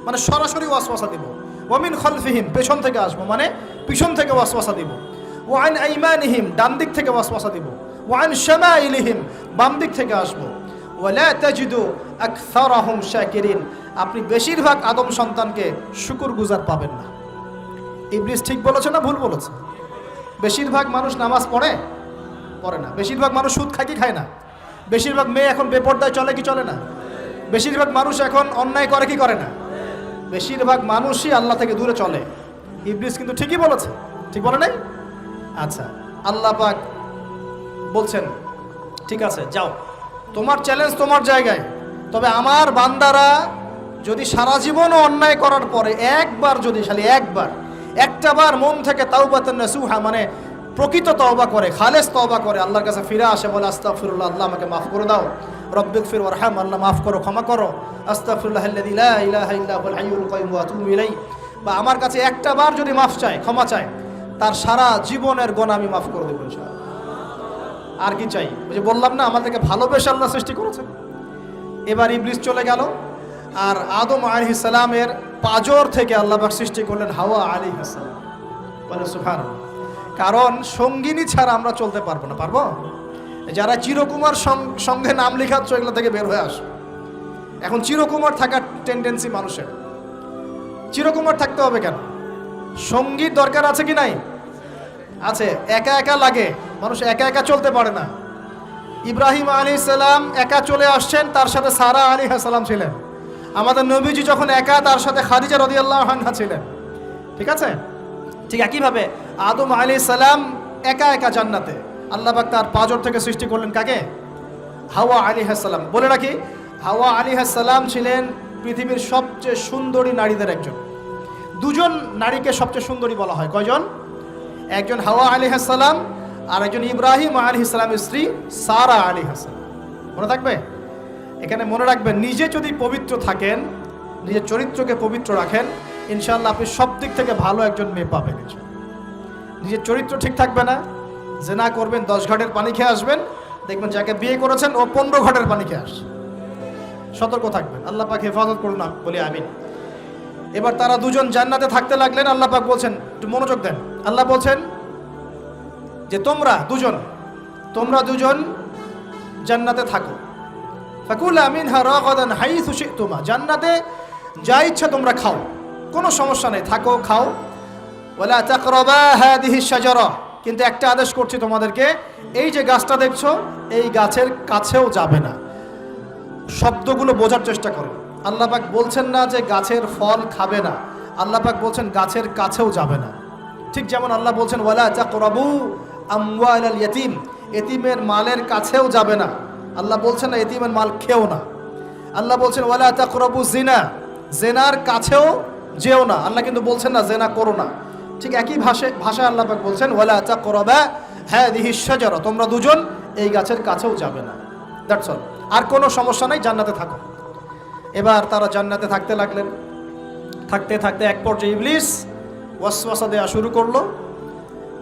[SPEAKER 1] মানে সরাসরি ওয়াসওয়াসা দিব। ওয়া মিন খালফিহিম, পেছন থেকে আসব মানে পিছন থেকে ওয়াসওয়াসা দিব। ওয়া আন আইমানিহিম, ডান দিক থেকে ওয়াসওয়াসা দিব। ওয়া আন শামাইলিহিম, বাম দিক থেকে আসব। ওয়া লা তাজিদু আকসারাহুম শাকিরিন, আপনি বেশিরভাগ আদম সন্তানকে শুকরগুজার পাবেন না। ইবলিস ঠিক বলেছে না ভুল বলেছে? বেশিরভাগ মানুষ নামাজ পড়ে না, বেশিরভাগ মানুষ সুদ খায় কি খায় না, বেশিরভাগ মেয়ে এখন বেপরদায় চলে কি চলে না, বেশিরভাগ মানুষ এখন অন্যায় করে কি করে না, বেশিরভাগ মানুষই আল্লাহ থেকে দূরে চলে। ইবলিস কিন্তু ঠিকই বলেছে, ঠিক বলে নাই? আচ্ছা, আল্লাহ পাক বলছেন ঠিক আছে যাও, তোমার চ্যালেঞ্জ তোমার জায়গায়, তবে আমার বান্দারা যদি সারা জীবনও অন্যায় করার পরে একবার, যদি খালি একটা বার মন থেকে তাওবাতান নাসুহা মানে প্রকৃত তওবা করে, খালেস তওবা করে, আল্লাহর কাছে ফিরে আসে, বলে আস্তাগফিরুল্লাহ, আল্লাহ আমাকে মাফ করে দাও, রব্বিগফির ওয়ারহাম, আল্লাহ মাফ করো, ক্ষমা করো, আস্তাগফিরুল্লাহাল্লাযী লা ইলাহা ইল্লা হুয়াল হাইয়ুল কাইয়ুম ওয়া আতুবু ইলাইহি, বা আমার কাছে একটা বার যদি মাফ চায়, ক্ষমা চায়, তার সারা জীবনের গুনাহ আমি মাফ করে দেব ইনশাআল্লাহ। আর কি চাই? ওই যে বললাম না, আমাদেরকে ভালোবেসে আল্লাহ সৃষ্টি করেছেন। এবার ইবলিস চলে গেল, আর আদম আলাইহিস সালামের পাজর থেকে আল্লাহ পাক সৃষ্টি করলেন হাওয়া আলাইহিস সালাম। বলে সুবহানাল্লাহ। কারণ সঙ্গিনী ছাড়া আমরা চলতে পারবো না। পারবো? যারা চিরকুমার সঙ্গে নাম লেখাচ্ছ, এগুলো থেকে বের হয়ে আসো। এখন চিরকুমার থাকার টেন্ডেন্সি মানুষের, চিরকুমার থাকতে হবে কেন? সঙ্গীর দরকার আছে কি নাই? আছে। একা একা লাগে, মানুষ একা একা চলতে পারে না। ইব্রাহিম আলাইহিস সালাম একা চলে আসছেন, তার সাথে সারা আলাইহিস সালাম ছিলেন। আমাদের নবীজি যখন একা, তার সাথে খাদিজা রাদিয়াল্লাহু আনহা ছিলেন। ঠিক আছে? ঠিক একইভাবে আদম আলাইহিস সালাম একা একা জান্নাতে, আল্লাহ পাক তার পাঁজর থেকে সৃষ্টি করলেন কাকে? হাওয়া আলাইহিস সালাম। বলে রাখি, হাওয়া আলাইহিস সালাম ছিলেন পৃথিবীর সবচেয়ে সুন্দরী নারীদের একজন। দুজন নারীকে সবচেয়ে সুন্দরী বলা হয়। কয়জন? একজন হাওয়া আলাইহিস সালাম, আর একজন ইব্রাহিম আলাইহিস সালামের স্ত্রী সারা আলাইহিস সালাম। মনে থাকবে? এখানে মনে রাখবেন, নিজে যদি পবিত্র থাকেন, নিজের চরিত্রকে পবিত্র রাখেন, ইনশাআল্লাহ আপনি সব দিক থেকে ভালো একজন মেয়ে পাবেন। নিজের চরিত্র ঠিক থাকবে না, জেনা করবেন, 10 ঘাটের পানি খেয়ে আসবেন, দেখবেন যাকে বিয়ে করেছেন ও 15 ঘাটের পানি খেয়ে আসে। সতর্ক থাকবেন, আল্লাহ পাক হেফাজত করুন না, বলি আমিন। এবার তারা দুজন জান্নাতে থাকতে লাগলেন। আল্লাহ পাক বলছেন, একটু মনোযোগ দেন, আল্লাহ বলছেন যে তোমরা দুজন জান্নাতে থাকো। ফাকুলা মিনহা রাগাদান হাইসু শি'তুমা, জান্নাতে যা ইচ্ছা তোমরা খাও, কোনো সমস্যা নেই, থাকো খাও। ওয়ালা তাকরাবা হাদিহি শাজারা, কিন্তু একটা আদেশ করছি তোমাদেরকে, এই যে গাছটা দেখছো, এই গাছের কাছেও যাবে না। শব্দগুলো বোঝার চেষ্টা করো। আল্লাহ পাক বলছেন না যে গাছের ফল খাবে না, আল্লাহ পাক বলছেন গাছের কাছেও যাবে না। ঠিক যেমন আল্লাহ বলছেন ওয়ালা তাকরাবু আমওয়ালাল ইয়াতীম, এতিমের মালের কাছেও যাবে না। আল্লাহ বলছেন না এতিমের মাল খেও না। আল্লাহ বলছেন ওয়ালা তাকরাবু জিনা, জেনার কাছেও যেও না। আল্লাহ কিন্তু বলছেন না জেনা করো না। ঠিক একই ভাষায় আল্লাহ পাক বলছেন ওয়ালা তাকরাবা হাদিহি শাজারা, তোমরা দুজন এই গাছের কাছেও যাবে না। That's all. আর কোনো সমস্যা নাই, জান্নাতে থাকো। এবার তারা জান্নাতে থাকতে লাগলেন। থাকতে থাকতে এক পর্যায়ে ইবলিস ওয়াসওয়াসা দেওয়া শুরু করলো।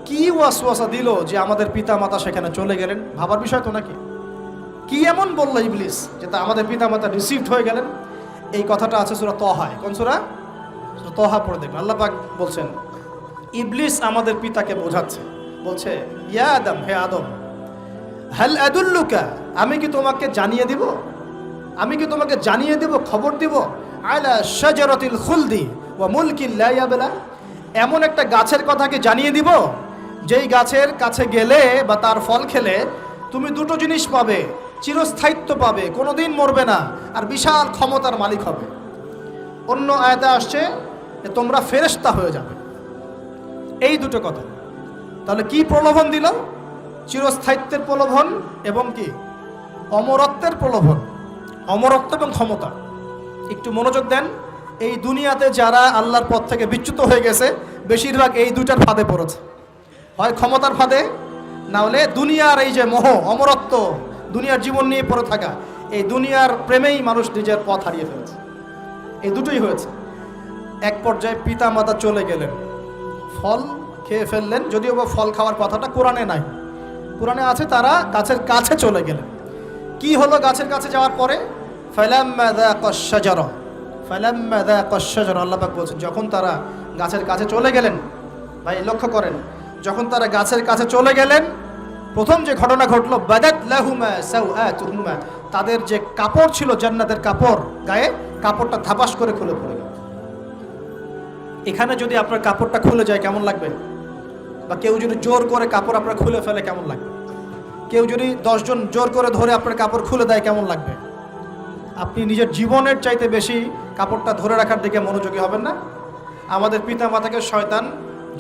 [SPEAKER 1] কি ওয়াসওয়াসা দিল যে আমাদের পিতা মাতা সেখানে চলে গেলেন? ভাবার বিষয় তো নাকি? কি এমন বললো ইবলিস যে তা আমাদের পিতা মাতা রিসিভড হয়ে গেলেন? এই কথাটা আছে সূরা তাহায়। কোন সূরা? সূরা তাহা পড়ে দেখবেন। আল্লাহ পাক বলছেন ইবলিস আমাদের পিতাকে বোঝাচ্ছে, বলছে ইয়া আদম, হে আদম, হাল আদুল্লুকা, আমি কি তোমাকে জানিয়ে দিব, খবর দিব, আলা শাজারাতিল খুলদি ওয়া মুলকিন লা ইয়াবলা, এমন একটা গাছের কথা কি জানিয়ে দিব যেই গাছের কাছে গেলে বা তার ফল খেলে তুমি দুটো জিনিস পাবে, চিরস্থায়িত্ব পাবে, কোনোদিন মরবে না, আর বিশাল ক্ষমতার মালিক হবে। অন্য আয়াতে আসছে যে তোমরা ফেরেশতা হয়ে যাবে। এই দুটো কথা। তাহলে কি প্রলোভন দিল? চিরস্থায়িত্বের প্রলোভন এবং কি অমরত্বের প্রলোভন, অমরত্ব এবং ক্ষমতা। একটু মনোযোগ দেন, এই দুনিয়াতে যারা আল্লাহর পথ থেকে বিচ্যুত হয়ে গেছে, বেশিরভাগ এই দুইটার ফাঁদে পড়েছে। হয় ক্ষমতার ফাঁদে, না হলে দুনিয়ার এই যে মোহ, অমরত্ব, দুনিয়ার জীবন নিয়ে পড়ে থাকা, এই দুনিয়ার প্রেমেই মানুষ নিজের পথ হারিয়ে ফেলেছে। এই দুটোই হয়েছে। এক পর্যায়ে পিতা মাতা চলে গেলেন, ফল খেয়ে ফেললেন, যদিও বা ফল খাওয়ার কথাটা কোরআনে নাই, কোরআনে আছে তারা গাছের কাছে চলে গেলেন। কি হলো গাছের কাছে যাওয়ার পরে? ফালাম্মা যাকাশ শাজারা, ফালাম্মা যাকাশ শাজারা, আল্লাহ পাক বলছেন যখন তারা গাছের কাছে চলে গেলেন। ভাই লক্ষ্য করেন, যখন তারা গাছের কাছে চলে গেলেন, প্রথম যে ঘটনা ঘটলো, বাদাত লাহুমা সাওআতুহুমা, তাদের যে কাপড় ছিল জান্নাতের কাপড়, গায়ে কাপড়টা ধাপাস করে খুলে পড়ে গেল। এখানে যদি আপনার কাপড়টা খুলে যায় কেমন লাগবে? বা কেউ যদি জোর করে কাপড় আপনার খুলে ফেলে কেমন লাগবে? কেউ যদি 10 জন জোর করে ধরে আপনার কাপড় খুলে দেয় কেমন লাগবে? আপনি নিজের জীবনের চাইতে বেশি কাপড়টা ধরে রাখার দিকে মনোযোগী হবেন না? আমাদের পিতা মাতাকে শয়তান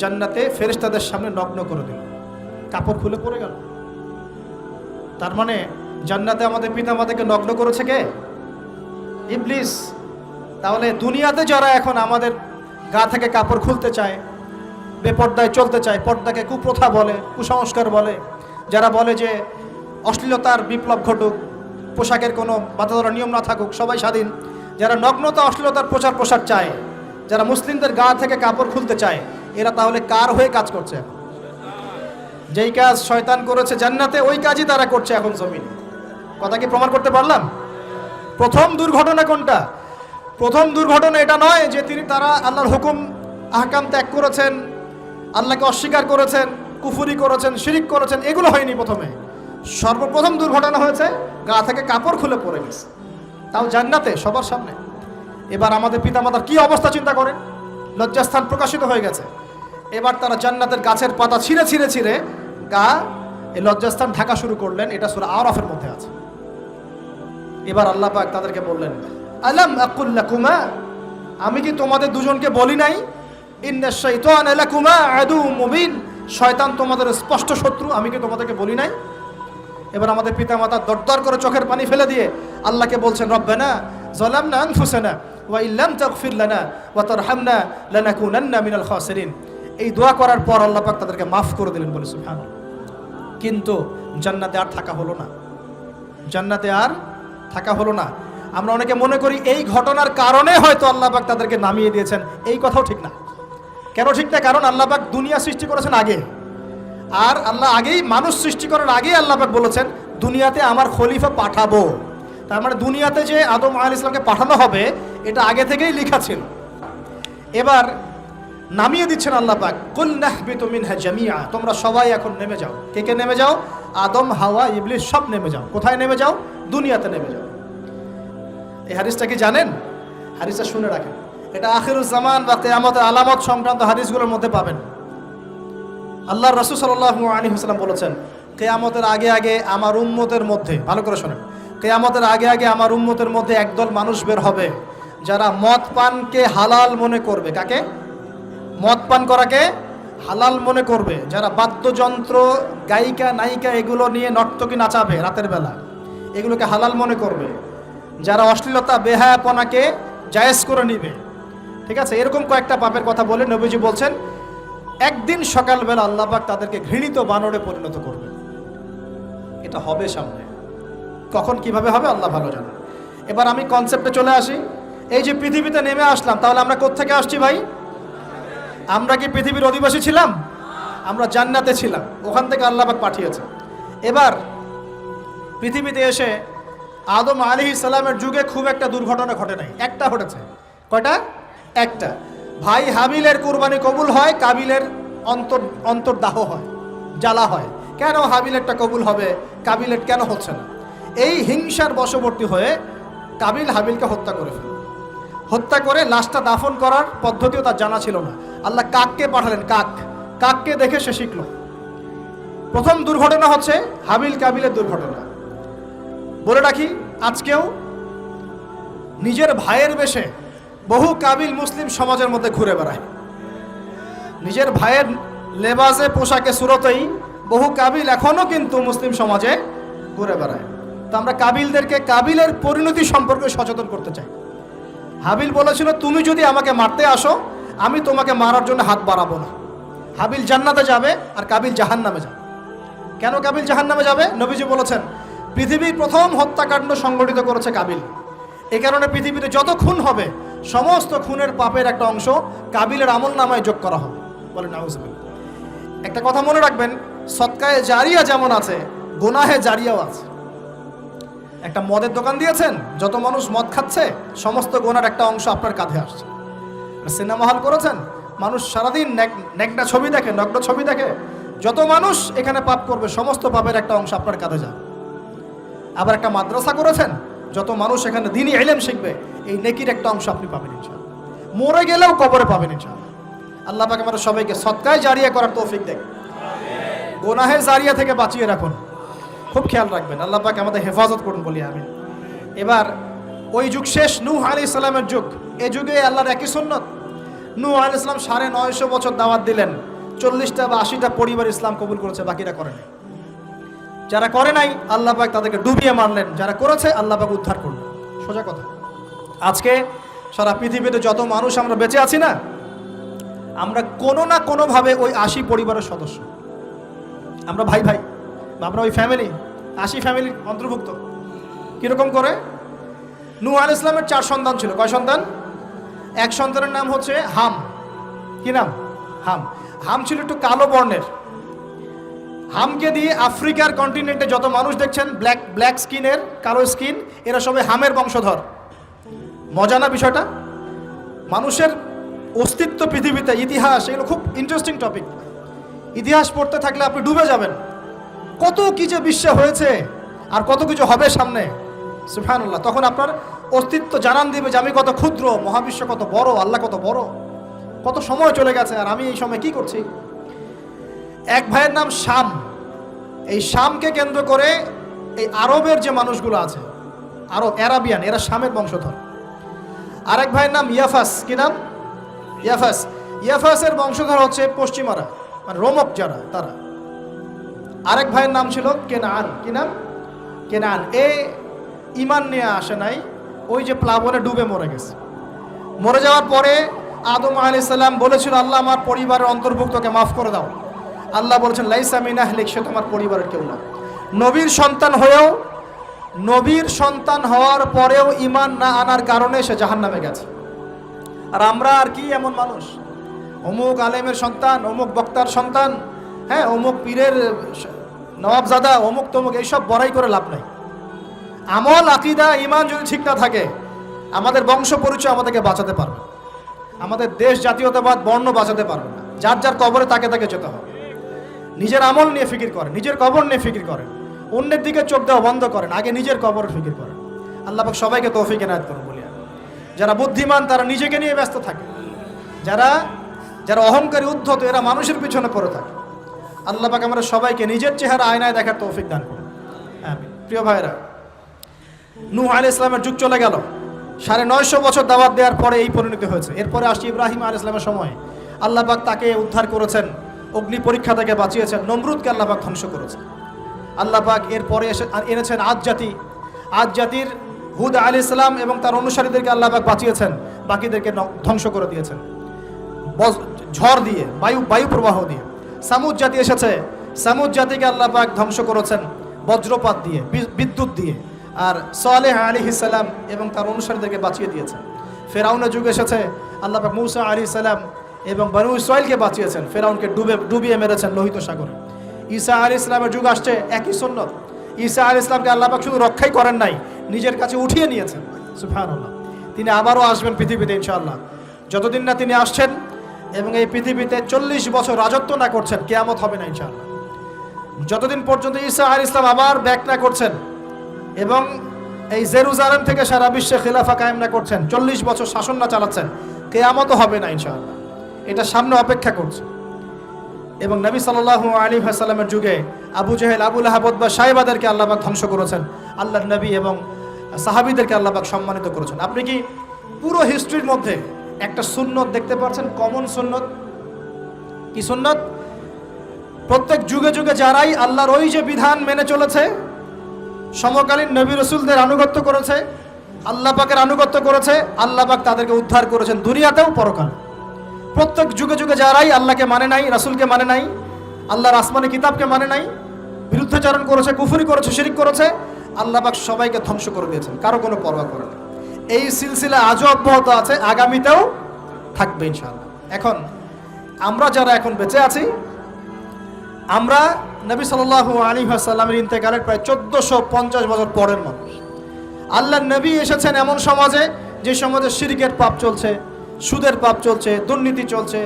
[SPEAKER 1] জান্নাতে ফেরেশতাদের সামনে নগ্ন করে দিল, কাপড় খুলে পড়ে গেল। তার মানে জান্নাতে আমাদের পিতা মাতাকে নগ্ন করেছে কে? ইবলিস। তাহলে দুনিয়াতে যারা এখন আমাদের গা থেকে কাপড় খুলতে চায়, বেপর্দায় চলতে চায়, পর্দাকে কুপ্রথা বলে, কুসংস্কার বলে, যারা বলে যে অশ্লীলতার বিপ্লব ঘটুক, পোশাকের কোনো বাধা ধরা নিয়ম না থাকুক, সবাই স্বাধীন, যারা নগ্নতা অশ্লীলতার প্রচার প্রসার চায়, যারা মুসলিমদের গা থেকে কাপড় খুলতে চায়, এরা তাহলে কার হয়ে কাজ করছে? যেই কাজ শয়তান করেছে জান্নাতে, ওই কাজই তারা করছে এখন জমিনে। কথা কি প্রমাণ করতে পারলাম? প্রথম দুর্ঘটনা কোনটা? প্রথম দুর্ঘটনা এটা নয় যে তারা আল্লাহর হুকুম আহকাম ত্যাগ করেছেন, আল্লাহকে অস্বীকার করেছেন, কুফরি করেছেন, শিরিক করেছেন, এগুলো হয়নি। প্রথমে সর্বপ্রথম দুর্ঘটনা হয়েছে গা থেকে কাপড় খুলে পড়ে গেছে, তাও জান্নাতে সবার সামনে। এবার আমাদের পিতামাতার কি অবস্থা চিন্তা করেন, লজ্জাস্থান প্রকাশিত হয়ে গেছে। এবার তারা জান্নাতের গাছের পাতা ছিঁড়ে ছিঁড়ে ছিঁড়ে গা এই লজ্জাস্থান ঢাকা শুরু করলেন। এটা সূরা আরাফের মধ্যে আছে। এবার আল্লাহ পাক তাদেরকে বললেন, আলাম আকুল লাকুমা, আমি কি তোমাদের দুজনকে বলি নাই, ইন্নাশ শাইতানা লাকুমা আদুউম মুবিন, শয়তান তোমাদের স্পষ্ট শত্রু, আমি কি তোমাদেরকে বলি নাই? এবার আমাদের পিতামাতা দরদর করে চোখের পানি ফেলে দিয়ে আল্লাহকে বলছেন, রব্বানা যালামনা আনফুসানা ওয়া ইল্লাম তাগফির লানা ওয়া তারহামনা লানাকুনান্না মিনাল খাসিরিন। এই দোয়া করার পর আল্লাহ পাক তাদেরকে মাফ করে দিলেন, বলে সুবহানাল্লাহ। কিন্তু জান্নাতে আর থাকা হলো না, জান্নাতে আর থাকা হলো না। আমরা অনেকে মনে করি এই ঘটনার কারণে হয়তো আল্লাহ পাক তাদেরকে নামিয়ে দিয়েছেন, এই কথাও ঠিক না। কেন ঠিক না? কারণ আল্লাহ পাক দুনিয়া সৃষ্টি করেছেন আগে, আর আল্লাহ আগেই মানুষ সৃষ্টি করার আগেই আল্লাহ পাক বলেছেন দুনিয়াতে আমার খলিফা পাঠাবো। তার মানে দুনিয়াতে যে আদম আলাইহিস সালামকে পাঠানো হবে এটা আগে থেকেই লেখা ছিল। এবার নামিয়ে দিচ্ছেন আল্লাহ পাক, কুল নাহবিতু মিনহা জামিআ, তোমরা সবাই এখন নেমে যাও। কে কে নেমে যাও? আদম, হাওয়া, ইবলিস সব নেমে যাও। কোথায় নেমে যাও? দুনিয়াতে নেমে যাও। এই হাদিসটা কি জানেন? হাদিসটা শুনে রাখেন, এটা আখিরুজ জামান বা কিয়ামতের আলামত সংক্রান্ত হাদিসগুলোর মধ্যে পাবেন। আল্লাহর রাসূল সাল্লাল্লাহু আলাইহি ওয়াসাল্লাম বলেছেন, কিয়ামতের আগে আগে আমার উম্মতের মধ্যে, ভালো করে শোনেন, কিয়ামতের আগে আগে আমার উম্মতের মধ্যে একদল মানুষ বের হবে যারা মদ পানকে হালাল মনে করবে। কাকে? মদ পান করাকে হালাল মনে করবে। যারা বাদ্যযন্ত্র, গায়িকা, নায়িকা এগুলো নিয়ে নর্তকী নাচাবে রাতের বেলা, এগুলোকে হালাল মনে করবে। যারা অশ্লীলতা, বেহায়াপনাকে জায়েজ করে নিবে। ঠিক আছে, এরকম কয়েকটা পাপের কথা বলে নবীজি বলছেন একদিন সকালবেলা আল্লাহ পাক তাদেরকে ঘৃণিত বানরে পরিণত করবে। এটা হবে সামনে, কখন কিভাবে হবে আল্লাহ ভালো জানে। এবার আমি কনসেপ্টে চলে আসি। এই যে পৃথিবীতে নেমে আসলাম, তাহলে আমরা কোত্থেকে আসছি ভাই? আমরা কি পৃথিবীর অধিবাসী ছিলাম? আমরা জান্নাতে ছিলাম, ওখান থেকে আল্লাহ পাক পাঠিয়েছে। এবার পৃথিবীতে এসে আদম আলাইহিস সালামের যুগে খুব একটা দুর্ঘটনা ঘটে নাই, একটা ঘটেছে। কয়টা? একটা। ভাই হাবিলের কুরবানি কবুল হয়, কাবিলের অন্তর্দাহ হয়, জ্বালা হয়। কেন হাবিলেরটা কবুল হবে, কাবিলের কেন হচ্ছে না? এই হিংসার বশবর্তী হয়ে কাবিল হাবিলকে হত্যা করে ফেলে। হত্যা করে লাশটা দাফন করার পদ্ধতিও তার জানা ছিল না। আল্লাহ কাককে পাঠালেন, কাককে দেখে সে শিখল। প্রথম দুর্ঘটনা হচ্ছে হাবিল কাবিলের দুর্ঘটনা। বলে রাখি, আজকেও নিজের ভাইয়ের বেশে বহু কাবিল মুসলিম সমাজের মধ্যে ঘুরে বেড়ায়। নিজের ভাইয়ের লেবাসে, পোশাকে, সুরতেই বহু কাবিল এখনো কিন্তু মুসলিম সমাজে ঘুরে বেড়ায়। তো আমরা কাবিলদেরকে কাবিলের পরিণতি সম্পর্কে সচেতন করতে চাই। হাবিল বলেছিল, তুমি যদি আমাকে মারতে আসো, আমি তোমাকে মারার জন্য হাত বাড়াবো না। হাবিল জান্নাতে যাবে আর কাবিল জাহান্নামে যাবে। কেন কাবিল জাহান্নামে যাবে? নবীজি বলেছেন, পৃথিবীর প্রথম হত্যাকাণ্ড সংগঠিত করেছে কাবিল। এই কারণে পৃথিবীতে যত খুন হবে, সমস্ত খুনের পাপের একটা অংশ কাবিলের আমল নামায় যোগ করা হবে। বলে নাউজুবিল্লাহ। একটা কথা মনে রাখবেন, সদকায়ে জারিয়া যেমন আছে, গুনাহে জারিয়াও আছে। একটা মদের দোকান দিয়েছেন, যত মানুষ মদ খাচ্ছে সমস্ত গুনার একটা অংশ আপনার কাঁধে আসছে। সিনেমা হল করেছেন, মানুষ সারাদিন নেকটা ছবি দেখে, নগ্ন ছবি দেখে, যত মানুষ এখানে পাপ করবে সমস্ত পাপের একটা অংশ আপনার কাঁধে যাবে। আবার একটা মাদ্রাসা করেছেন, যত মানুষ এখানে দ্বীনি ইলম শিখবে এই নেকির একটা অংশ আপনি পাবেন ইনশাআল্লাহ। মরে গেলেও কবরে পাবেন ইনশাআল্লাহ। আল্লাহ পাক আমাদের সবাইকে সদকায়ে জারিয়া করার তৌফিক দেন, গুনাহে জারিয়া থেকে বাঁচিয়ে রাখুন। খুব খেয়াল রাখবেন, আল্লাহ পাক আমাদের হেফাজত করুন বলি আমিন। এবার ওই যুগ শেষ, নূহ আলাইহিস সালামের যুগ। এই যুগে আল্লাহর একই সুন্নত। নূহ আলাইহিস সালাম 950 বছর দাওয়াত দিলেন, 40টা বা 80টা পরিবার ইসলাম কবুল করেছে, বাকিরা করে নাই। যারা করে নাই আল্লাহ পাক তাদেরকে ডুবিয়ে মারলেন, যারা করেছে আল্লাহ পাক উদ্ধার করলেন। সোজা কথা। আজকে সারা পৃথিবীতে যত মানুষ আমরা বেঁচে আছি না, আমরা কোনো না কোনোভাবে ওই 80 পরিবারের সদস্য। আমরা ভাই ভাই, আমরা ওই ফ্যামিলি, 80 ফ্যামিলির অন্তর্ভুক্ত। কীরকম করে? নূহ আলাইহিস সালামের 4 সন্তান ছিল। কয় সন্তান? এক সন্তানের নাম হচ্ছে হাম। কি নাম? হাম। হাম ছিল একটু কালো বর্ণের। হামকে দিয়ে আফ্রিকার কন্টিনেন্টে যত মানুষ দেখছেন ব্ল্যাক স্কিনের, কালো স্কিন, এরা সবাই হামের বংশধর। মজা না বিষয়টা? মানুষের অস্তিত্ব পৃথিবীতে, ইতিহাস, এগুলো খুব ইন্টারেস্টিং টপিক। ইতিহাস পড়তে থাকলে আপনি ডুবে যাবেন। কত কি যে বিশ্বে হয়েছে আর কত কিছু হবে সামনে, সুবহানাল্লাহ। তখন আপনার অস্তিত্ব জানান দিবে যে আমি কত ক্ষুদ্র, মহাবিশ্ব কত বড়, আল্লাহ কত বড়, কত সময় চলে গেছে আর আমি এই সময় কি করছি। এক ভাইয়ের নাম শাম। এই শামকে কেন্দ্র করে এই আরবের যে মানুষগুলো আছে, আরব, অ্যারাবিয়ান, এরা শামের বংশধর। আরেক ভাইয়ের নাম ইয়াফাস। কি নাম? ইয়াফাস। ইয়াফাসের বংশধর হচ্ছে পশ্চিমারা, মানে রোমক যারা, তারা। আরেক ভাইয়ের নাম ছিল কেনান। কি নাম? কেনান। এ ইমান নিয়ে আসে নাই, ওই যে প্লাবনে ডুবে মরে গেছে। মরে যাওয়ার পরে আদম আলাইহিস সালাম বলেছিল, আল্লাহ আমার পরিবারের অন্তর্ভুক্তকে মাফ করে দাও। আল্লাহ বলেছেন, লাইসা মিন আহলিক, সে তোমার পরিবারের কেউ না। নবীর সন্তান হয়েও, নবীর সন্তান হওয়ার পরেও ইমান না আনার কারণে সে জাহান্নামে গেছে। আর আমরা আর কি এমন মানুষ, অমুক আলেমের সন্তান, অমুক বক্তার সন্তান, হ্যাঁ, অমুক পীরের নবাবজাদা, অমুক তমুক, এইসব বড়াই করে লাভ নাই। আমল, আকীদা, ঈমান যদি ঠিক না থাকে, আমাদের বংশ পরিচয় আমাদেরকে বাঁচাতে পারবে, আমাদের দেশ, জাতীয়তাবাদ, বর্ণ বাঁচাতে পারবে না। যার যার কবরে তাকে তাকে যেতে হবে। নিজের আমল নিয়ে ফিকির করেন, নিজের কবর নিয়ে ফিকির করেন, অন্যের দিকে চোখ দেওয়া বন্ধ করেন, আগে নিজের কবরের ফিকির করেন। আল্লাহ পাক সবাইকে তৌফিক এনায়েত করুন বলি। যারা বুদ্ধিমান তারা নিজেকে নিয়ে ব্যস্ত থাকে, যারা অহংকারী, উদ্ধত, এরা মানুষের পিছনে পড়ে থাকে। আল্লাহ পাক আমরা সবাইকে নিজের চেহারা আয়নায় দেখার তৌফিক দান করুন। আমিন। প্রিয় ভাইরা, নূহ আলাইহিস সালামের যুগ চলে গেল, 950 বছর দাওয়াত দেওয়ার পরে এই পরিণতি হয়েছে। এরপরে আসছে ইব্রাহিম আলাইহিস সালামের সময়। আল্লাহ পাক তাকে উদ্ধার করেছেন, অগ্নি পরীক্ষা থেকে বাঁচিয়েছেন, নমরুদকে আল্লাহ পাক ধ্বংস করেছেন। আল্লাহ পাক এরপরে এনেছেন আদ জাতি। আদ জাতির হুদ আলাইহিস সালাম এবং তার অনুসারীদেরকে আল্লাহ পাক বাঁচিয়েছেন, বাকিদেরকে ধ্বংস করে দিয়েছেন ঝড় দিয়ে, বায়ু প্রবাহ দিয়ে। সামুদ জাতি এসেছে, সামুদ জাতিকে আল্লাহ পাক ধ্বংস করেছেন বজ্রপাত দিয়ে, বিদ্যুৎ দিয়ে। আর সালেহ আলাইহিস সালাম এবং তার অনুসারীদেরকে বাঁচিয়ে দিয়েছেন। ফেরাউনের যুগ এসেছে, আল্লাহ পাক মূসা আলাইহিস সালাম এবং বনু ইসরাইলকে বাঁচিয়েছেন, ফেরাউনকে ডুবিয়ে মেরেছেন লোহিত সাগরে। ঈসা আলাইহিস সালামের যুগ আসছে, একই সুন্নত। ঈসা আলাইহিস সালামকে আল্লাহ পাক শুধু রক্ষাই করেন নাই, নিজের কাছে উঠিয়ে নিয়েছেন। সুবহানাল্লাহ। তিনি আবারও আসবেন পৃথিবীতে ইনশাআল্লাহ। যতদিন না তিনি আসছেন এবং এই পৃথিবীতে 40 বছর রাজত্ব না করছেন, কিয়ামত হবে না ইনশাআল্লাহ। যতদিন পর্যন্ত ঈসা আলাইহিস সালাম আবার ব্যাক না করছেন এবং এই জেরুজালেম থেকে সারা বিশ্বে খিলাফা কায়েম না করছেন, 40 বছর শাসন না চালাচ্ছেন, কিয়ামতও হবে না ইনশাআল্লাহ। এটা সামনে অপেক্ষা করছে। এবং নবী সাল্লাল্লাহু আলাইহি ওয়াসাল্লামের যুগে আবু জেহেল, আবু লাহাব বা সাহেবাদেরকে আল্লাহ পাক ধ্বংস করেছেন, আল্লাহর নবী এবং সাহাবীদেরকে আল্লাহ পাক সম্মানিত করেছেন। আপনি কি পুরো হিস্ট্রির মধ্যে একটা সুন্নত দেখতে পাচ্ছেন, কমন সুন্নত? কি সুন্নত? প্রত্যেক যুগে যুগে যারাই আল্লাহর ওই যে বিধান মেনে চলেছে, সমকালীন নবী রাসূলদের আনুগত্য করেছে, আল্লাহ পাকের আনুগত্য করেছে, আল্লাহ পাক তাদেরকে উদ্ধার করেছেন দুনিয়াতেও পরকালে। প্রত্যেক যুগে যুগে যারাই আল্লাহকে মানে নাই, রাসূলকে মানে নাই, আল্লাহর আসমানি কিতাবকে মানে নাই, বিরুদ্ধাচরণ করেছে, কুফরি করেছে, শিরক করেছে, আল্লাহ পাক সবাইকে ধ্বংস করে দিয়েছেন, কারো কোনো পরোয়া করে না। এই সিলসিলা আজও অব্যাহত আছে, আগামীতেও থাকবে ইনশাআল্লাহ। এখন আমরা যারা এখন বেঁচে আছি, আমরা নবী সাল্লাল্লাহু আলাইহি ওয়াসাল্লামের ইন্তেকালের প্রায় 1450 বছর পরের মানুষ। আল্লাহর নবী এসেছেন এমন সমাজে যে সমাজে শিরকের পাপ চলছে, সুদের পাপ চলছে, দুর্নীতি চলছে,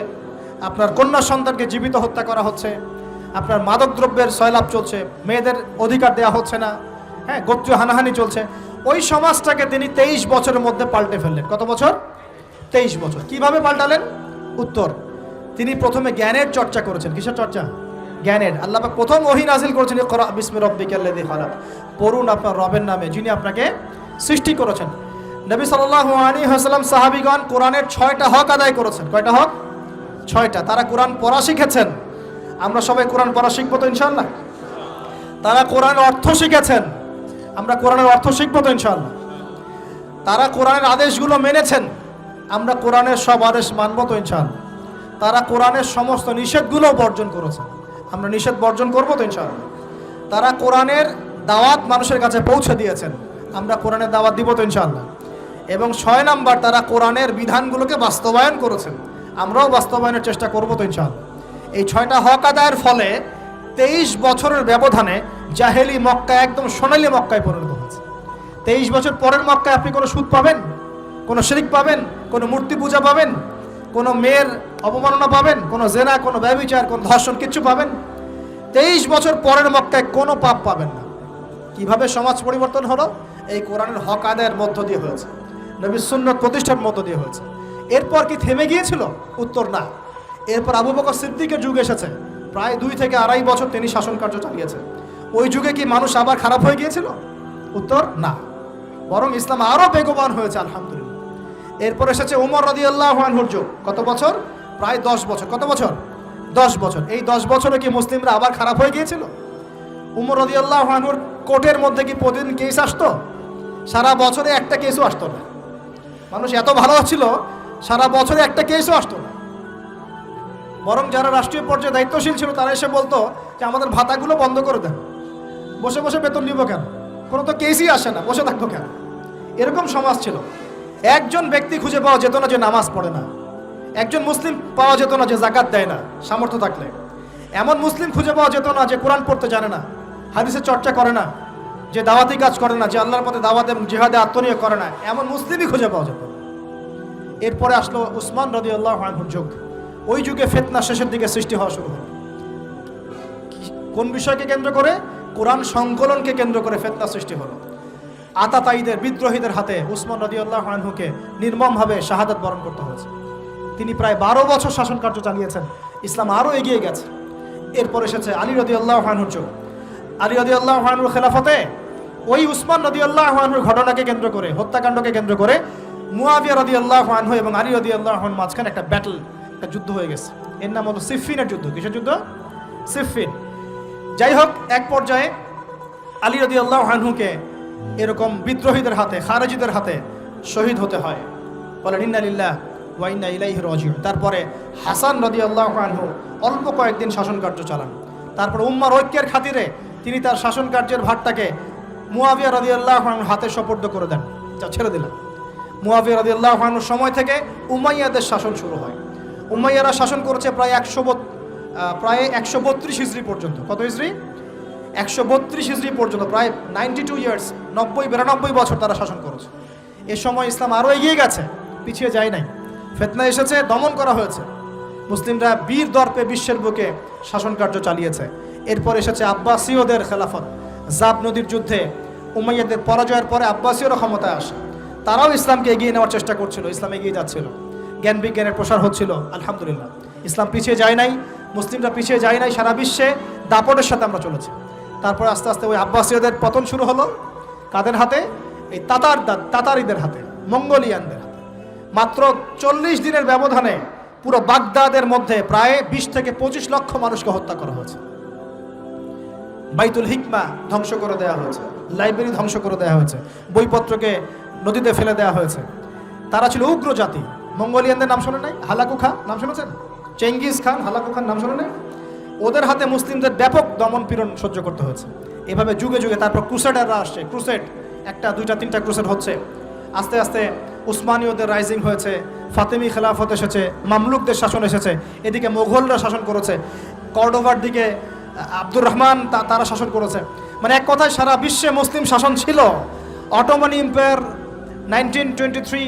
[SPEAKER 1] আপনার কন্যা সন্তানকে জীবিত হত্যা করা হচ্ছে, আপনার মাদকদ্রব্যের সয়লাভ চলছে, মেয়েদের অধিকার দেওয়া হচ্ছে না, হ্যাঁ, গোত্রীয় হানাহানি চলছে। ওই সমাজটাকে তিনি 23 বছরের মধ্যে পাল্টে ফেললেন। কত বছর? 23 বছর। কিভাবে পাল্টালেন? উত্তর, তিনি প্রথমে জ্ঞানের চর্চা করেছেন। কিসের চর্চা? জ্ঞানের। আল্লাহ পাক প্রথম ওহী নাযিল করেছেন, ইকরা বিসমি রাব্বিকাল্লাযী খালাক, পড়ুন আপনার রবের নামে যিনি আপনাকে সৃষ্টি করেছেন। নবী সাল্লাল্লাহু আলাইহি ওয়াসাল্লাম সাহাবীগণ কোরআনের 6টা হক আদায় করেছেন। কয়টা হক? 6টা। তারা কোরআন পড়া শিখেছেন। আমরা সবাই কোরআন পড়া শিখবো তো ইনশাআল্লাহ? তারা কোরআনের অর্থ শিখেছেন। আমরা কোরআনের অর্থ শিখবো তো ইনশাআল্লাহ? তারা কোরআনের আদেশগুলো মেনেছেন। আমরা কোরআনের সব আদেশ মানবো তো ইনশাআল্লাহ? তারা কোরআনের সমস্ত নিষেধগুলো বর্জন করেছেন। আমরা নিষেধ বর্জন করবো তো ইনশাআল্লাহ? তারা কোরআনের দাওয়াত মানুষের কাছে পৌঁছে দিয়েছেন। আমরা কোরআনের দাওয়াত দিব তো ইনশাআল্লাহ? এবং 6 নাম্বার, তারা কোরআনের বিধানগুলোকে বাস্তবায়ন করেছেন। আমরাও বাস্তবায়নের চেষ্টা করবো তো ইনশাআল্লাহ? এই 6টা হক আদায়ের ফলে 23 বছরের ব্যবধানে জাহেলি মক্কা একদম সোনালী মক্কায় পরিণত হয়েছে। 23 বছর পরের মক্কায় আপনি কোনো সুদ পাবেন, কোনো শিরক পাবেন, কোনো মূর্তি পূজা পাবেন, কোনো মেয়ের অবমাননা পাবেন, কোনো জেনা, কোনো ব্যভিচার, কোনো ধর্ষণ, কিচ্ছু পাবেন? 23 বছর পরের মক্কায় কোনো পাপ পাবেন না। কিভাবে সমাজ পরিবর্তন হলো? এই কোরআনের হক আদায়ের মধ্য দিয়ে হয়েছে, নবীর সুন্নাত প্রতিষ্ঠার মধ্য দিয়ে হয়েছে। এরপর কি থেমে গিয়েছিল? উত্তর, না। এরপর আবু বকর সিদ্দিকের যুগ এসেছে, প্রায় 2 থেকে 2.5 বছর তিনি শাসন কার্য চালিয়েছেন। ওই যুগে কি মানুষ আবার খারাপ হয়ে গিয়েছিল? উত্তর, না। বরং ইসলাম আরও বেগবান হয়েছে, আলহামদুলিল্লাহ। এরপর এসেছে উমর রাদিয়াল্লাহু আনহুর যুগ। কত বছর? প্রায় 10 বছর। কত বছর? 10 বছর। এই 10 বছরে কি মুসলিমরা আবার খারাপ হয়ে গিয়েছিল? উমর রাদিয়াল্লাহু আনহুর কোর্টের মধ্যে কি প্রতিদিন কেস আসতো? সারা বছরে একটা কেসও আসতো না। মানুষ এত ভালো ছিল, সারা বছরে একটা কেসও আসতো না। বরং যারা রাষ্ট্রীয় পর্যায়ে দায়িত্বশীল ছিল তারা এসে বলতো যে আমাদের ভাতাগুলো বন্ধ করে দেন, বসে বসে বেতন নিব কেন, কোনো তো কেসই আসে না, বসে থাকবো কেন? এরকম সমাজ ছিল। একজন ব্যক্তি খুঁজে পাওয়া যেত না যে নামাজ পড়ে না, একজন মুসলিম পাওয়া যেত না যে যাকাত দেয় না সামর্থ্য থাকলে, এমন মুসলিম খুঁজে পাওয়া যেত না যে কোরআন পড়তে জানে না, হাদিসের চর্চা করে না, যে দাওয়াতি কাজ করে না, যে আল্লাহর পথে দাওয়াত এবং জিহাদে আত্মনিয়োগ করে না, এমন মুসলিমই খুঁজে পাওয়া যেত। এরপরে আসলো উসমান রাদিয়াল্লাহু আনহুর যুগ। ওই যুগে ফিতনা শেষের দিকে সৃষ্টি হওয়া শুরু হলো। কোন বিষয়কে কেন্দ্র করে? কোরআন সংকলনকে কেন্দ্র করে ফিতনা সৃষ্টি হলো। আতাতায়ীদের, বিদ্রোহীদের হাতে উসমান রাদিয়াল্লাহু আনহুকে নির্মমভাবে শাহাদাত বরণ করতে হয়েছে। তিনি প্রায় 12 বছর শাসন কার্য চালিয়েছেন। ইসলাম আরও এগিয়ে গেছে। এরপর এসেছে আলী রাদিয়াল্লাহু আনহুর যুগ। আলী রাদিয়াল্লাহু আনহুর খেলাফতে ওই উসমান রাদিয়াল্লাহু আনহুর ঘটনাকে কেন্দ্র করে, হত্যাকাণ্ডকে কেন্দ্র করে মুয়াবিয়া রাদিয়াল্লাহু আনহু এবং আলী রাদিয়াল্লাহু আনহুর মাঝখানে একটা ব্যাটল, একটা যুদ্ধ হয়ে গেছে। এর নাম হলো সিফফিনের যুদ্ধ। কিসের যুদ্ধ? সিফফিন। যাই হোক, এক পর্যায়ে আলী রাদিয়াল্লাহু আনহুকে এরকম বিদ্রোহীদের হাতে, খারেজিদের হাতে শহীদ হতে হয়। বলেন ইন্না লিল্লাহি ওয়া ইন্না ইলাইহি রাজিউন। তারপরে হাসান রাদিয়াল্লাহু আনহু অল্প কয়েকদিন শাসন কার্য চালান। তারপর উম্মার ঐক্যের খাতিরে তিনি তার শাসন কার্যের ভারটাকে মুয়াবিয়া রাদিয়াল্লাহু আনহুর হাতে সোপর্দ করে দেন, যা ছেড়ে দিলেন। মুয়াবিয়া রাদিয়াল্লাহু আনহুর সময় থেকে উমাইয়াদের শাসন শুরু হয়। উমাইয়ারা শাসন করেছে প্রায় 132 হিজরি পর্যন্ত। কত হিজরি? 132 হিজরি পর্যন্ত, প্রায় 92 ইয়ার্স, 90-92 বছর তারা শাসন করেছে। এ সময় ইসলাম আরও এগিয়ে গেছে, পিছিয়ে যায় নাই। ফিতনা এসেছে, দমন করা হয়েছে। মুসলিমরা বীর দর্পে বিশ্বের বুকে শাসন কার্য চালিয়েছে। এরপর এসেছে আব্বাসীয়দের খেলাফত। জাব নদীর যুদ্ধে উমাইয়াদের পরাজয়ের পরে আব্বাসীয়রা ক্ষমতায় আসে। তারাও ইসলামকে এগিয়ে নেওয়ার চেষ্টা করছিল, ইসলাম এগিয়ে যাচ্ছিল, জ্ঞান বিজ্ঞানের প্রসার হচ্ছিল। আলহামদুলিল্লাহ, ইসলাম পিছিয়ে যায় নাই, মুসলিমরা পিছিয়ে যায় নাই। সারা বিশ্বে দাপটের সাথে আমরা চলেছি। তারপর আস্তে আস্তে ওই আব্বাসীয়দের পতন শুরু হলো। কাদের হাতে? এই তাতারিদের হাতে, মঙ্গোলিয়ানদের হাতে। মাত্র 40 দিনের ব্যবধানে পুরো বাগদাদের মধ্যে প্রায় 20 থেকে 25 লক্ষ মানুষকে হত্যা করা হয়েছে। বাইতুল হিকমা ধ্বংস করে দেওয়া হয়েছে, লাইব্রেরি ধ্বংস করে দেওয়া হয়েছে, বইপত্রকে নদীতে ফেলে দেওয়া হয়েছে। তারা ছিল উগ্র জাতি। মঙ্গোলিয়ানদের নাম শোনেন নাই? হালাকু খান নাম শুনেছেন? চেঙ্গিস খান, হালাকু খান নাম শোনেন নাই? ওদের হাতে মুসলিমদের ব্যাপক দমন পীড়ন সহ্য করতে হয়েছে। এভাবে যুগে যুগে তারপর ক্রুসেডাররা আসছে। ক্রুসেড 1টা 2টা 3টা ক্রুসেড হচ্ছে। আস্তে আস্তে উসমানীয়দের রাইজিং হয়েছে, ফাতেমি খেলাফত এসেছে, মামলুকদের শাসন এসেছে, এদিকে মোগলরা শাসন করেছে। কর্ডোভার দিকে আব্দুর রহমান তারা শাসন করেছে। মানে এক কথায় সারা বিশ্বে মুসলিম শাসন ছিল। অটোমান এম্পায়ার 1923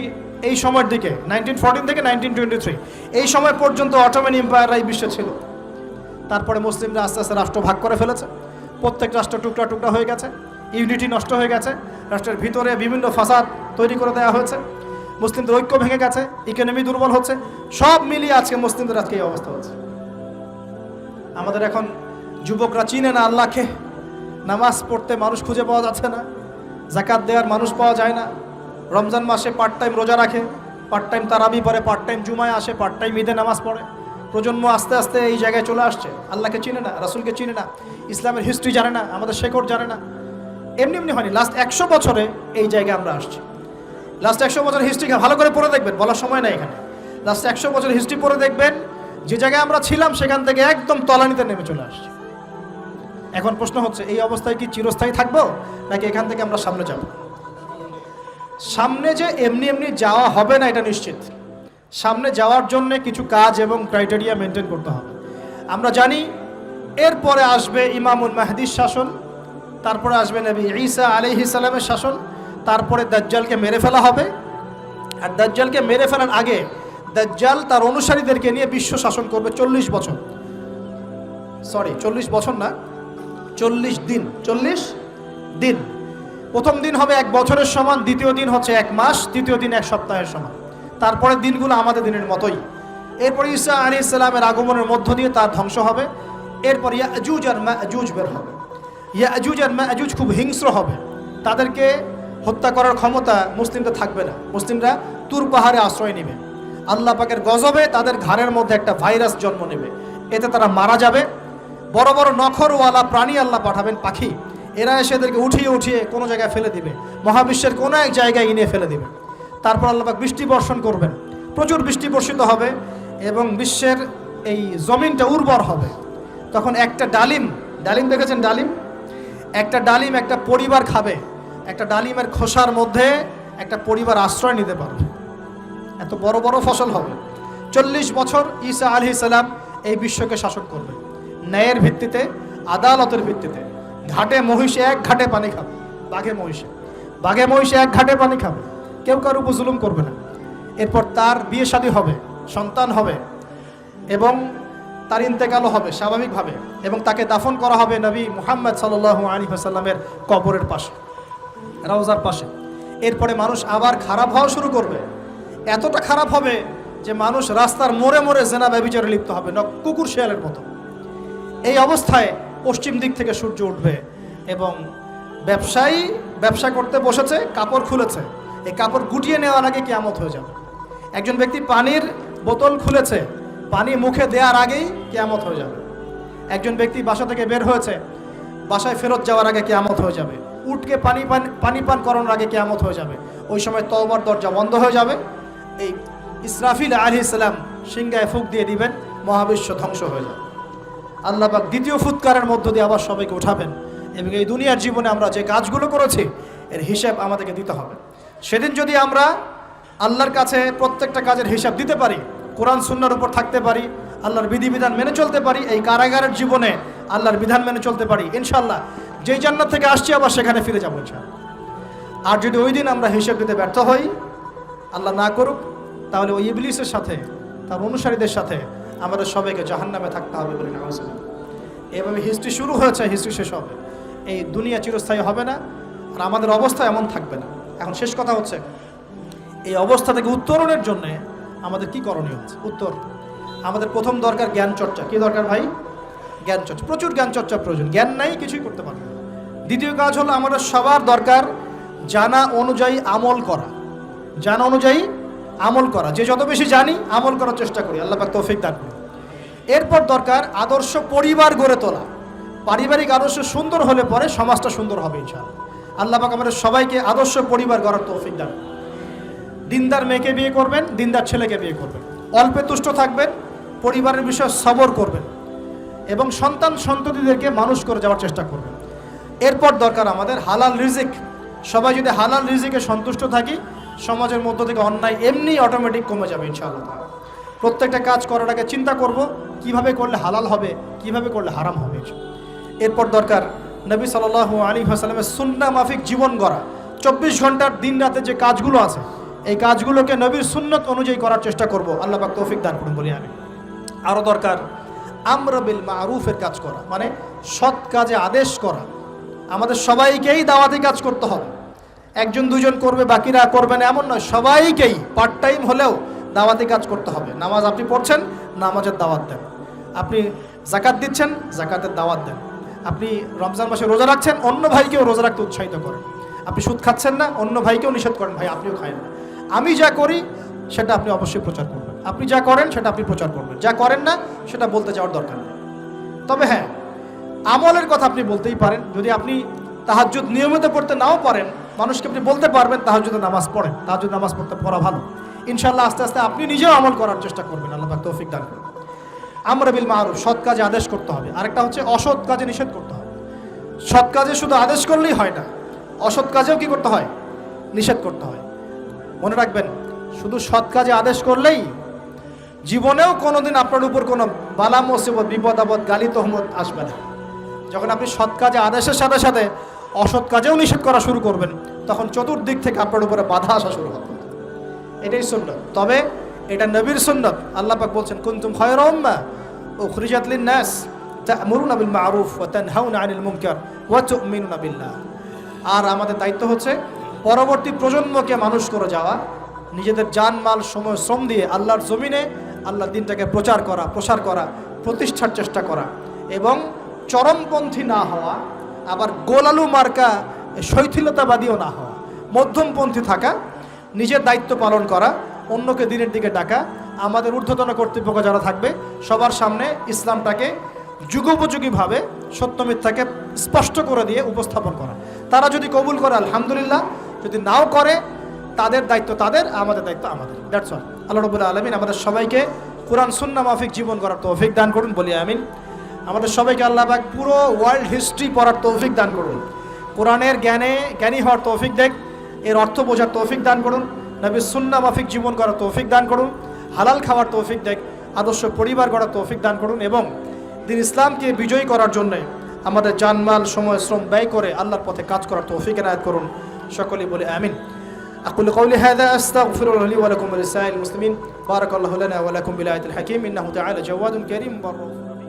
[SPEAKER 1] এই সময়ের দিকে, 1914 থেকে 1923 এই সময় পর্যন্ত অটোমান এম্পায়াররাই বিশ্বে ছিল। তারপরে মুসলিমরা আস্তে আস্তে রাষ্ট্র ভাগ করে ফেলেছে, প্রত্যেক রাষ্ট্র টুকরা টুকরা হয়ে গেছে, ইউনিটি নষ্ট হয়ে গেছে, রাষ্ট্রের ভিতরে বিভিন্ন ফাসাদ তৈরি করে দেওয়া হয়েছে, মুসলিমদের ঐক্য ভেঙে গেছে, ইকোনমি দুর্বল হচ্ছে, সব মিলিয়ে আজকে মুসলিমদের আজকে এই অবস্থা হচ্ছে। আমাদের এখন যুবকরা চিনে না আল্লাহকে, নামাজ পড়তে মানুষ খুঁজে পাওয়া যাচ্ছে না, যাকাত দেওয়ার মানুষ পাওয়া যায় না, রমজান মাসে পার্ট টাইম রোজা রাখে, পার্ট টাইম তারাবি পড়ে, পার্ট টাইম জুমায় আসে, পার্ট টাইম ঈদে নামাজ পড়ে। প্রজন্ম আস্তে আস্তে এই জায়গায় চলে আসছে, আল্লাহকে চিনে না, রাসূলকে চিনে না, ইসলামের হিস্ট্রি জানে না, আমাদের শেকড় জানে না। এমনি এমনি হয়নি, লাস্ট 100 বছরে এই জায়গায় আমরা আসছি। লাস্ট 100 বছর হিস্ট্রি ভালো করে পড়ে দেখবেন, বলার সময় নাই এখানে। লাস্ট 100 বছর হিস্ট্রি পড়ে দেখবেন যে জায়গায় আমরা ছিলাম সেখান থেকে একদম তলানিতে নেমে চলে আসছি। এখন প্রশ্ন হচ্ছে, এই অবস্থায় কি চিরস্থায়ী থাকবো, নাকি এখান থেকে আমরা সামনে যাব? সামনে যে এমনি এমনি যাওয়া হবে না এটা নিশ্চিত। সামনে যাওয়ার জন্য কিছু কাজ এবং ক্রাইটেরিয়া মেনটেন করতে হবে। আমরা জানি এরপরে আসবে ইমামুল মাহদির শাসন, তারপরে আসবে নবী ঈসা আলাইহিস সালামের শাসন, তারপরে দাজ্জালকে মেরে ফেলা হবে। আর দাজ্জালকে মেরে ফেলার আগে দাজ্জাল তার অনুসারীদেরকে নিয়ে বিশ্ব শাসন করবে 40 বছর। 40 বছর না, 40 দিন। 40 দিন। প্রথম দিন হবে 1 বছরের সমান, দ্বিতীয় দিন হচ্ছে 1 মাস, তৃতীয় দিন 1 সপ্তাহের সমান। তারপরে দিনগুলো আমাদের দিনের মতোই। এরপর ঈসা আলাইহিস সালামের আগমনের মধ্য দিয়ে তার ধ্বংস হবে। এরপর ইয়াজুজ আর মাজুজ বের হবে। ইয়াজুজ আর মাজুজ খুব হিংস্র হবে, তাদেরকে হত্যা করার ক্ষমতা মুসলিমদের থাকবে না। মুসলিমরা তুর পাহাড়ে আশ্রয় নেবে, আল্লাহ পাকের গজবে তাদের ঘাড়ের মধ্যে একটা ভাইরাস জন্ম নেবে, এতে তারা মারা যাবে। বড় বড় নখরওয়ালা প্রাণী আল্লাহ পাঠাবেন, পাখি, এরা এসে এদেরকে উঠিয়ে উঠিয়ে কোনো জায়গায় ফেলে দিবে, মহাবিশ্বের কোনো এক জায়গায় এনে ফেলে দিবে। তারপর আল্লাহ পাক বৃষ্টি বর্ষণ করবেন, প্রচুর বৃষ্টি বর্ষিত হবে এবং বিশ্বের এই জমিনটা উর্বর হবে। তখন একটা ডালিম দেখেছেন ডালিম? একটা ডালিম একটা পরিবার খাবে, একটা ডালিমের খোসার মধ্যে একটা পরিবার আশ্রয় নিতে পারবে, এত বড় বড় ফসল হবে। 40 বছর ঈসা আলাইহিস সালাম এই বিশ্বকে শাসন করবে ন্যায়ের ভিত্তিতে, আদালতের ভিত্তিতে। ঘাটে মহিষে 1 ঘাটে পানি খাবে, বাঘে মহিষে 1 ঘাটে পানি খাবে, কেউ কার উপর জুলুম করবে না। এরপর তার বিয়ে শাদী হবে, সন্তান হবে এবং তার ইন্তেকালও হবে স্বাভাবিকভাবে, এবং তাকে দাফন করা হবে নবী মুহাম্মদ সাল্লাল্লাহু আলাইহি ওয়াসাল্লামের কবরের পাশে, রওজার পাশে। এরপরে মানুষ আবার খারাপ হওয়া শুরু করবে, এতটা খারাপ হবে যে মানুষ রাস্তার মোড়ে মোড়ে জেনা ব্যভিচারে লিপ্ত হবে, কুকুর শিয়ালের মতো। এই অবস্থায় পশ্চিম দিক থেকে সূর্য উঠবে এবং ব্যবসায়ী ব্যবসা করতে বসেছে, কাপড় খুলেছে, এই কাপড় গুটিয়ে নেওয়ার আগে কিয়ামত হয়ে যাবে। একজন ব্যক্তি পানির বোতল খুলেছে, পানি মুখে দেওয়ার আগেই কিয়ামত হয়ে যাবে। একজন ব্যক্তি বাসা থেকে বের হয়েছে, বাসায় ফেরত যাওয়ার আগে কিয়ামত হয়ে যাবে। উঠকে পানি পান করানোর আগে কিয়ামত হয়ে যাবে। ওই সময় তওবার দরজা বন্ধ হয়ে যাবে। এই ইসরাফিল আলাইহিস সালাম সিংহায় ফুঁক দিয়ে দিবেন, মহাবিশ্ব ধ্বংস হয়ে যাবে। আল্লাহ পাক দ্বিতীয় ফুৎকারের মধ্য দিয়ে আবার সবাইকে উঠাবেন এবং এই দুনিয়ার জীবনে আমরা যে কাজগুলো করেছি এর হিসাব আমাদেরকে দিতে হবে। সেদিন যদি আমরা আল্লাহর কাছে প্রত্যেকটা কাজের হিসাব দিতে পারি, কোরআন সুন্নাহর উপর থাকতে পারি, আল্লাহর বিধিবিধান মেনে চলতে পারি, এই কারাগারের জীবনে আল্লাহর বিধান মেনে চলতে পারি, ইনশাআল্লাহ যেই জান্নাত থেকে আসছি আবার সেখানে ফিরে যাবো ইনশাআল্লাহ। আর যদি ওই দিন আমরা হিসাব দিতে ব্যর্থ হই, আল্লাহ না করুক, তাহলে ওই ইবলিসের সাথে, তার অনুসারীদের সাথে আমাদের সবাইকে জাহান্নামে থাকতে হবে বলে না। এভাবে হিস্ট্রি শুরু হয়েছে, হিস্ট্রি শেষ হবে। এই দুনিয়া চিরস্থায়ী হবে না, আর আমাদের অবস্থা এমন থাকবে না। এখন শেষ কথা হচ্ছে, এই অবস্থা থেকে উত্তরণের জন্য আমাদের কি করণীয় হচ্ছে? উত্তর, আমাদের প্রথম দরকার জ্ঞান চর্চা। কি দরকার ভাই? জ্ঞান চর্চা, প্রচুর জ্ঞান চর্চা প্রয়োজন। জ্ঞান নাই কিছুই করতে পারবে না। দ্বিতীয় কাজ হলো আমাদের সবার দরকার জানা অনুযায়ী আমল করা। জানা অনুযায়ী আমল করা, যে যত বেশি জানি আমল করার চেষ্টা করি, আল্লাহ পাক তৌফিক দান করুন। এরপর দরকার আদর্শ পরিবার গড়ে তোলা। পারিবারিক আদর্শ সুন্দর হলে পরে সমাজটা সুন্দর হবে ইনশাআল্লাহ। আল্লাহ পাক আমাদের সবাইকে আদর্শ পরিবার গড়ার তৌফিক দান করুন। দিনদার মেয়েকে বিয়ে করবেন, দিনদার ছেলেকে বিয়ে করবেন, অল্পে তুষ্ট থাকবেন, পরিবারের বিষয়ে সবর করবেন এবং সন্তান সন্ততিদেরকে মানুষ করে যাওয়ার চেষ্টা করবেন। এরপর দরকার আমাদের হালাল রিজিক। সবাই যদি হালাল রিজিকে সন্তুষ্ট থাকি, সমাজের মধ্য থেকে অন্যায় এমনি অটোমেটিক কমে যাবে ইনশাআল্লাহ। প্রত্যেকটা কাজ করার আগে চিন্তা করব কিভাবে করলে হালাল হবে, কিভাবে করলে হারাম হবে। এরপর দরকার নবী সাল্লাল্লাহু আলাইহি ওয়াসাল্লামের সুন্নাহ মাফিক জীবন গড়া। 24 ঘন্টার দিন রাতে যে কাজগুলো আছে এই কাজগুলোকে নবীর সুন্নত অনুযায়ী করার চেষ্টা করব। আল্লাহ পাক তৌফিক দান করুন বলি আমি। আরও দরকার আমর বিল মারুফের কাজ করা, মানে সৎ কাজে আদেশ করা। আমাদের সবাইকেই দাওয়াতি কাজ করতে হবে। একজন দুজন করবে বাকিরা করবে না এমন নয়, সবাইকেই পার্ট টাইম হলেও দাওয়াতি কাজ করতে হবে। নামাজ আপনি পড়ছেন, নামাজের দাওয়াত দেন। আপনি যাকাত দিচ্ছেন, যাকাতের দাওয়াত দেন। আপনি রমজান মাসে রোজা রাখছেন, অন্য ভাইকেও রোজা রাখতে উৎসাহিত করেন। আপনি সুদ খাচ্ছেন না, অন্য ভাইকেও নিষেধ করেন, ভাই আপনিও খায়েন না। আমি যা করি সেটা আপনি অবশ্যই প্রচার করবেন, আপনি যা করেন সেটা আপনি প্রচার করবেন, যা করেন না সেটা বলতে যাওয়ার দরকার নেই। তবে হ্যাঁ, আমলের কথা আপনি বলতেই পারেন। যদি আপনি তাহাজ্জুদ নিয়মিত পড়তে নাও পারেন, মানুষকে আপনি বলতে পারবেন তাহাজ্জুদের নামাজ পড়েন, তাহাজ্জুদ নামাজ পড়া ভালো। ইনশাআল্লাহ আস্তে আস্তে আপনি নিজেও আমল করার চেষ্টা করবেন। আল্লাহ পাক তৌফিক দান করুন। আমর বিল মারুফ, সৎ কাজে আদেশ করতে হবে। আরেকটা হচ্ছে অসৎ কাজে নিষেধ করতে হবে। সৎ কাজে শুধু আদেশ করলেই হয় না, অসৎ কাজেও কি করতে হয়? নিষেধ করতে হয়। মনে রাখবেন, শুধু সৎ কাজে আদেশ করলেই জীবনেও কোনোদিন আপনার উপর কোনো বালা মুসিবত, বিপদ আপদ, গালি তহমত আসবে না। যখন আপনি সৎ কাজে আদেশের সাথে সাথে অসৎ কাজেও নিষেধ করা শুরু করবেন, তখন চতুর্দিক থেকে আপনার উপরে বাধা আসা শুরু হবে। এটাই সুন্নাত। তবে এটা নবীর সুন্নাত। আল্লাহ পাক বলছেন, কুনতুম খায়রা উম্মাহ উখরিজাত লিন-নাস তা'মুরুনা বিল মা'রুফ ওয়া তানহাউনা আনিল মুনকার ওয়া তু'মিনুনা বিল্লাহ। আর আমাদের দায়িত্ব হচ্ছে পরবর্তী প্রজন্মকে মানুষ করে যাওয়া, নিজেদের জান মাল সময় শ্রম দিয়ে আল্লাহর জমিনে আল্লাহর দিনটাকে প্রচার করা, প্রসার করা, প্রতিষ্ঠার চেষ্টা করা, এবং চরমপন্থী না হওয়া, আবার গোলালু মার্কা শৈথিলতাবাদীও না হওয়া, মধ্যমপন্থী থাকা, নিজের দায়িত্ব পালন করা, অন্যকে দিনের দিকে ডাকা। আমাদের ঊর্ধ্বতন কর্তৃপক্ষ যারা থাকবে সবার সামনে ইসলামটাকে যুগোপযোগীভাবে সত্য মিথ্যাকে স্পষ্ট করে দিয়ে উপস্থাপন করা। তারা যদি কবুল করে আলহামদুলিল্লাহ, যদি নাও করে তাদের দায়িত্ব তাদের, আমাদের দায়িত্ব আমাদের। That's all. আল্লাহ রাব্বুল আলামিন আমাদের সবাইকে কোরআন সুন্নাহ মাফিক জীবন করার তৌফিক দান করুন বলি আমিন। আমাদের সবাইকে আল্লাহ পাক পুরো ওয়ার্ল্ড হিস্ট্রি পড়ার তৌফিক দান করুন। কোরআনের জ্ঞানী হওয়ার তৌফিক দেখ, এর অর্থ বোঝার তৌফিক দান করুন। নবীর সুন্নাহ মাফিক জীবন করার তৌফিক দান করুন। হালাল খাওয়ার তৌফিক দেখ, আদর্শ পরিবার গড়ার তৌফিক দান করুন। এবং দিন ইসলামকে বিজয়ী করার জন্য আমাদের জানমাল সময় শ্রম ব্যয় করে আল্লাহর পথে কাজ করার তৌফিক এনায়েত করুন। সকলেই বলে আমিন। أقول قولي هذا أستغفر الله لي ولكم ولسائر المسلمين. بارك الله لنا ولكم بالآية الحكيم إنه تعالى جواد كريم بر